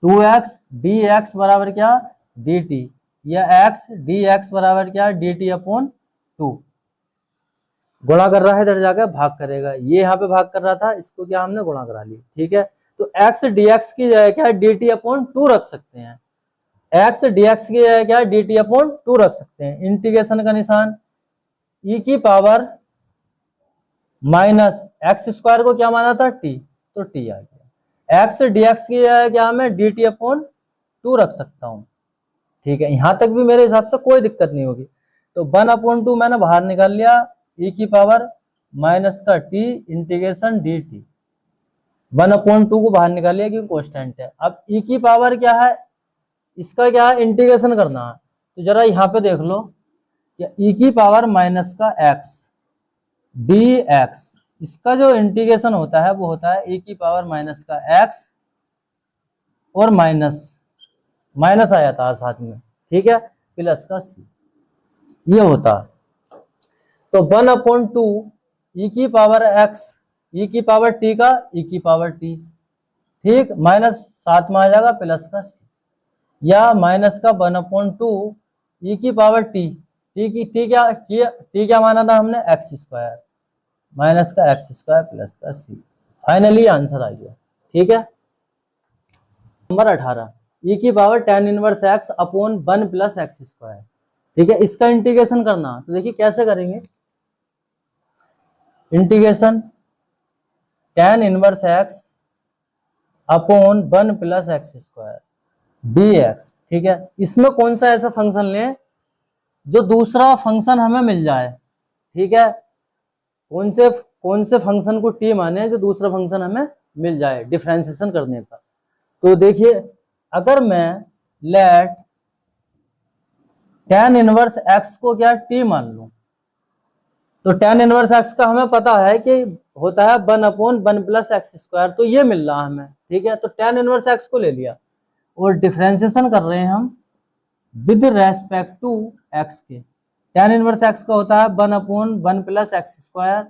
2x डी एक्स बराबर क्या डी टी, या x डी एक्स बराबर क्या डी टी अपॉन 2। गुणा कर रहा है इधर जाकर भाग करेगा, ये यहाँ पे भाग कर रहा था, इसको क्या हमने गुणा करा लिया, ठीक है। तो x dx की जगह क्या डी टी अपॉन 2 रख सकते हैं, x dx की जगह क्या डी टी अपॉन 2 रख सकते हैं, इंटीग्रेशन का निशान e की पावर माइनस एक्स स्क्वायर को क्या माना था t, तो t आ गया। x dx की जगह क्या मैं डी टी अपॉन 2 रख सकता हूँ, ठीक है, यहां तक भी मेरे हिसाब से कोई दिक्कत नहीं होगी। तो 1/2 मैंने बाहर निकाल लिया, e की पावर माइनस का t इंटीग्रेशन डी टी, 1/2 को बाहर निकाल लिया क्योंकि कांस्टेंट है। अब e की पावर क्या है इसका क्या है इंटीग्रेशन करना है, तो जरा यहाँ पे देख लो e की पावर माइनस का x डी एक्स, इसका जो इंटीग्रेशन होता है वो होता है e की पावर माइनस का x और माइनस आ जाता है साथ में, ठीक है, प्लस का c, ये होता है। तो 1/2 ई की पावर x ई की पावर t का ई की पावर t, ठीक, माइनस साथ में आ जाएगा प्लस का c, या माइनस का 1/2 ई की पावर टी क्या माना था हमने एक्स स्क्वायर माइनस का एक्स स्क्वायर प्लस का c, फाइनली आंसर आ गया, ठीक है। नंबर 18 ई की power tan inverse x upon 1 plus x square, ठीक है, इसका इंटीग्रेशन करना, तो देखिए कैसे करेंगे, integration tan inverse x upon 1 plus x square D x, ठीक है। इसमें कौन सा ऐसा फंक्शन लें जो दूसरा फंक्शन हमें मिल जाए, ठीक है, कौन से फंक्शन को टी माने जो दूसरा फंक्शन हमें मिल जाए डिफरेंशिएशन करने पर। तो देखिए अगर मैं लेट tan इनवर्स x को क्या टी मान लूं, तो tan इनवर्स x का हमें पता है कि होता है 1/1 प्लस एक्स स्क्वायर, तो ये मिल रहा है हमें, ठीक है। तो tan इनवर्स x को ले लिया और डिफरेंशिएशन कर रहे हैं हम विद रेस्पेक्ट टू x के, tan इनवर्स x का होता है 1/1 प्लस एक्स स्क्वायर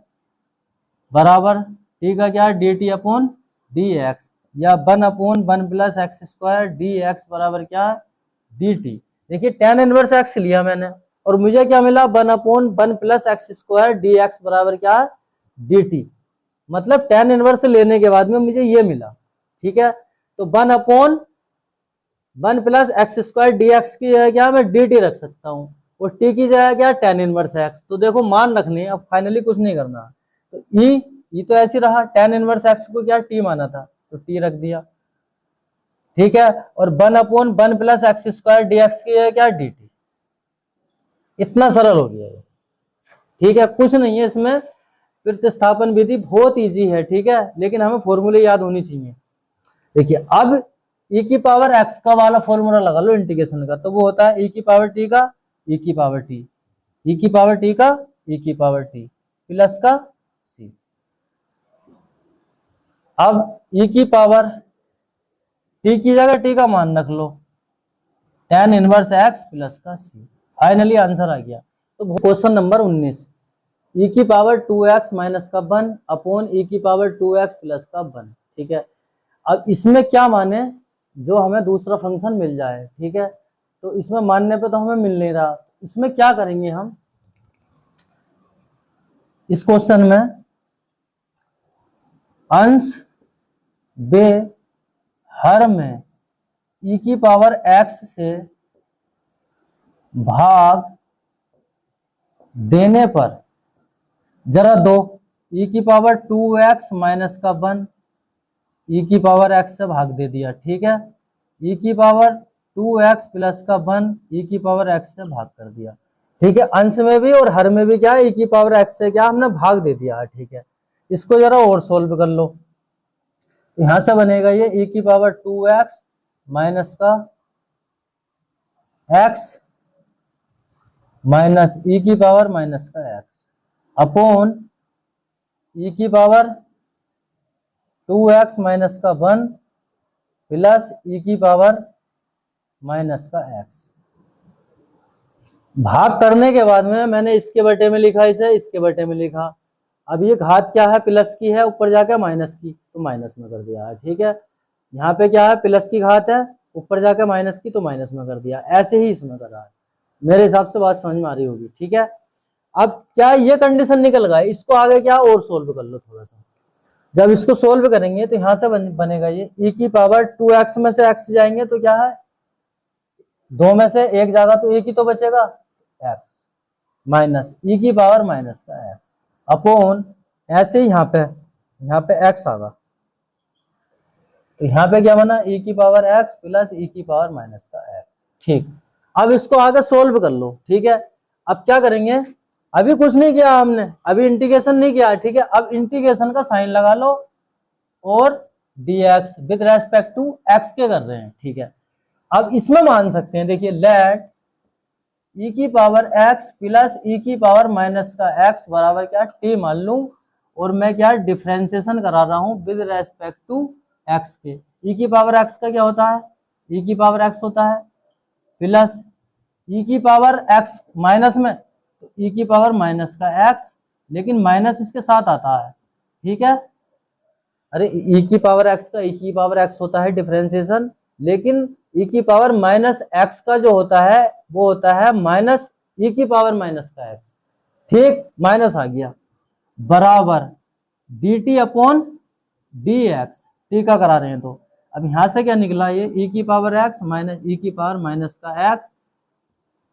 बराबर t का क्या D T upon D x, या 1/1 plus x square D x बराबर क्या डी टी। देखिए tan इनवर्स x लिया मैंने और मुझे क्या मिला 1/1 plus x square D x बराबर क्या डी टी, मतलब tan इनवर्स लेने के बाद में मुझे ये मिला, ठीक है। तो 1/1 plus x square D x की जगह क्या मैं डी टी रख सकता हूँ और t की जगह क्या tan इनवर्स x, तो देखो मान रखनी है, अब फाइनली कुछ नहीं करना। तो ई तो ऐसे रहा, tan इनवर्स x को क्या t माना था तो t रख दिया, ठीक है, और 1/1 plus x square D x की जगह क्या डी टी, इतना सरल हो गया ये, ठीक है, कुछ नहीं है इसमें। प्रतिस्थापन विधि बहुत इजी है, ठीक है, लेकिन हमें फॉर्मूले याद होनी चाहिए। देखिए अब e की पावर x का वाला फॉर्मूला लगा लो इंटीग्रेशन का, तो वो होता है e की पावर t का e की पावर t, e की पावर t का e की पावर t प्लस का c। अब e की पावर t की जगह t का मान रख लो, tan इनवर्स x प्लस का c। फाइनली आंसर आ गया। तो क्वेश्चन नंबर 19, e की पावर 2x माइनस का 1 अपॉन e की पावर 2x प्लस का 1, ठीक है। अब इसमें क्या माने, जो हमें दूसरा फंक्शन मिल जाए, ठीक है, तो इसमें मानने पे तो हमें मिल नहीं रहा, इसमें क्या करेंगे हम, इस क्वेश्चन में अंश बे हर में e की पावर x से भाग देने पर जरा दो, e की पावर 2x माइनस का 1 e की पावर x से भाग दे दिया, ठीक है, e की पावर 2x प्लस का 1 e की पावर x से भाग कर दिया, ठीक है। अंश में भी और हर में भी क्या है, e की पावर x से क्या हमने भाग दे दिया है, ठीक है। इसको जरा और सोल्व कर लो, तो यहां से बनेगा ये e की पावर 2x माइनस का x माइनस e की पावर माइनस का x अपॉन e की पावर 2x माइनस का 1 प्लस e की पावर माइनस का x। भाग करने के बाद में मैंने इसके बटे में लिखा, इसे इसके बटे में लिखा। अब ये घात क्या है, प्लस की है, ऊपर जाके माइनस की, तो माइनस में कर दिया है, ठीक है। यहाँ पे क्या है, प्लस की घात है, ऊपर जाके माइनस की, तो माइनस में कर दिया। ऐसे ही इसमें करा है, मेरे हिसाब से बात समझ में आ रही होगी, ठीक है। अब क्या ये कंडीशन निकल गया, इसको आगे क्या और सोल्व कर लो थोड़ा सा। जब इसको सोल्व करेंगे तो यहां से बनेगा ये e की पावर 2x में से x जाएंगे तो क्या है, दो में से एक जाएगा तो एक ही तो बचेगा x माइनस e की पावर माइनस का x अपॉन ऐसे ही यहाँ पे x आगा, तो यहाँ पे क्या बना, e की पावर x प्लस e की पावर माइनस का x, ठीक। अब इसको आगे सोल्व कर लो, ठीक है। अब क्या करेंगे, अभी कुछ नहीं किया हमने, अभी इंटीग्रेशन नहीं किया, ठीक है। अब इंटीग्रेशन का साइन लगा लो और dx with respect to x के कर रहे हैं, ठीक है। अब इसमें मान सकते हैं, देखिए लेट e की पावर x प्लस e की पावर माइनस का x बराबर क्या t मान लूं, और मैं क्या डिफरेंशिएशन करा रहा हूं विद रेस्पेक्ट टू x के। e की पावर x का क्या होता है, e की पावर x होता है प्लस e की पावर x माइनस में, तो e की पावर माइनस का x, लेकिन माइनस इसके साथ आता है, ठीक है। अरे e की पावर x का e की पावर x होता है डिफरेंशिएशन, लेकिन e की पावर माइनस x का जो होता है वो होता है माइनस e की पावर माइनस का x, ठीक, माइनस आ गया, बराबर dt अपॉन dx, t का करा रहे हैं तो अब यहां से क्या निकला, ये e की पावर x माइनस e की पावर माइनस का x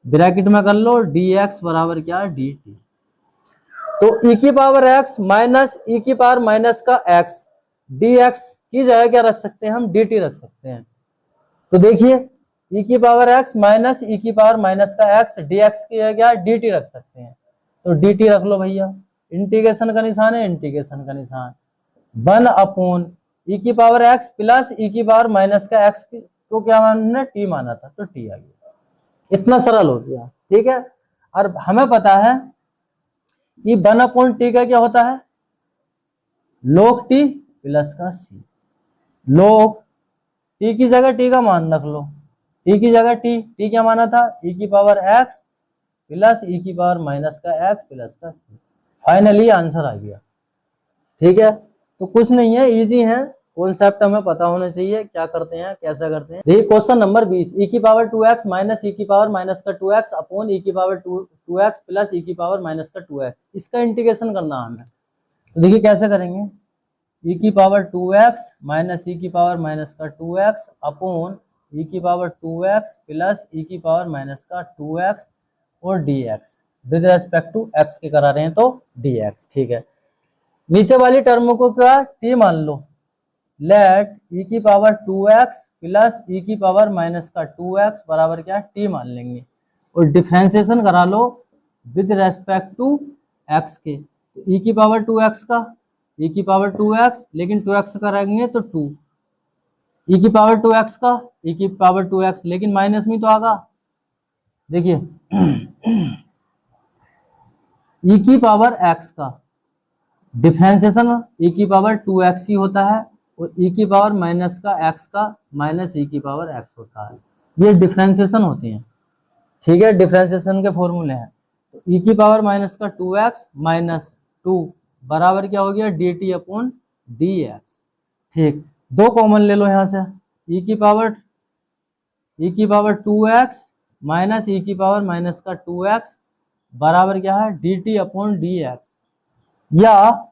ब्रैकेट में कर लो, dx बराबर क्या है dt। तो e की पावर x माइनस e की पावर माइनस का x dx की जगह क्या रख सकते हैं हम, dt रख सकते हैं। तो देखिए e की पावर x माइनस e की पावर माइनस का x dx की जगह क्या dt रख सकते हैं, तो dt रख लो भैया। इंटीग्रेशन का निशान है, इंटीग्रेशन का निशान 1 अपॉन e की पावर x प्लस e की पावर माइनस का x को क्या मानना, t माना था, तो t आ गया। इतना सरल हो गया, ठीक है। और हमें पता है कि 1 अपॉन टी का क्या होता है, log t प्लस का c। log t की जगह t का मान रख लो, t की जगह t क्या माना था, e की पावर x प्लस e की पावर माइनस का x प्लस का c। फाइनली आंसर आ गया, ठीक है। तो कुछ नहीं है, इजी है, कॉन्सेप्ट हमें पता होना चाहिए, क्या करते हैं कैसा करते हैं। देखिए क्वेश्चन नंबर 20, e की पावर 2x माइनस e की पावर माइनस का 2x अपॉन e की पावर 2x प्लस e की पावर माइनस का 2x, इसका इंटीग्रेशन करना हमें। तो देखिए कैसे करेंगे, e की पावर 2x माइनस e की पावर माइनस का 2x अपॉन e की पावर 2x प्लस e की पावर माइनस का 2x और dx with respect to x के करा रहे हैं तो dx, ठीक है। नीचे वाली टर्म को क्या t मान लो, लेट e की पावर 2x प्लस e की पावर माइनस का 2x बराबर क्या t मान लेंगे, और डिफरेंशिएशन करा लो विद रेस्पेक्ट टू x के। ई की पावर 2x का, ई की पावर 2x, लेकिन 2x करेंगे तो 2, ई की पावर 2x का, ई की पावर 2x, लेकिन माइनस में तो आगा। देखिए ई की पावर x का डिफरेंशिएशन ई की पावर 2x ही होता है, और ई की पावर माइनस का x का माइनस ई की पावर x होता है। ये डिफरेंशिएशन होती हैं, ठीक है, डिफरेंशिएशन के फॉर्मूले हैं। तो ई की पावर माइनस का 2x माइनस 2 बराबर क्या हो गया, D T upon D x. ठीक, दो कॉमन ले लो यहाँ से, ई की पावर 2x माइनस ई की पावर माइनस का 2x बराबर क्या है, D T upon D x, या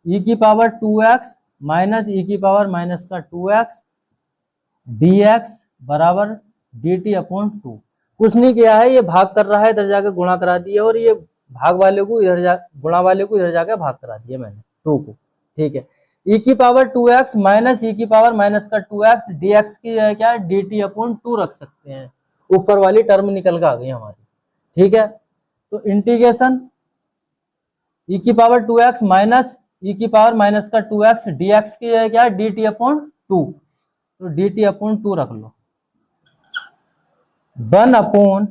ई की पावर 2x माइनस ई की पावर माइनस का 2x dx बराबर dt अपॉन 2। कुछ नहीं किया है, ये भाग कर रहा है, इधर जाके गुणा करा दिया, और ये भाग वाले को इधर जा, गुणा वाले को इधर जाके भाग करा दिया मैंने 2 को। ठीक है, e की पावर 2x माइनस e की पावर माइनस का 2x dx की क्या है, dt अपॉन 2 रख सकते हैं, ऊपर वाली टर्म निकल के आ गई हमारी। ठीक है, तो इंटीग्रेशन e की पावर 2x माइनस e की पावर माइनस का 2x dx की क्या है, dt अपॉन 2, तो dt अपॉन 2 रख लो, 1 अपॉन,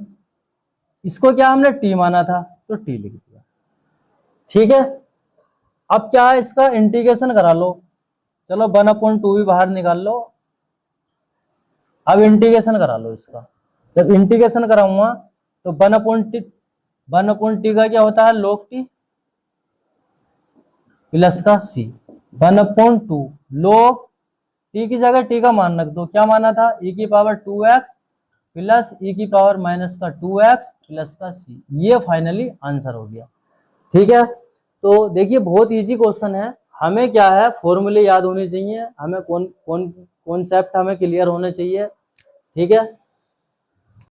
इसको क्या हमने t माना था तो t लिख दिया। ठीक है, अब क्या है, इसका इंटीग्रेशन करा लो, चलो 1 अपॉन 2 भी बाहर निकाल लो, अब इंटीग्रेशन करा लो इसका। जब इंटीग्रेशन कराऊंगा तो 1 अपॉन टी का क्या होता है, log t प्लस का c, 1 अपॉन 2 log t की जगह t का मान रख दो, क्या माना था, e की पावर 2x प्लस e की पावर माइनस का 2x प्लस का c, ये फाइनली आंसर हो गया। ठीक है, तो देखिए बहुत इजी क्वेश्चन है, हमें क्या है, फॉर्मूले याद होने चाहिए, हमें कॉन्सेप्ट हमें क्लियर होने चाहिए। ठीक है।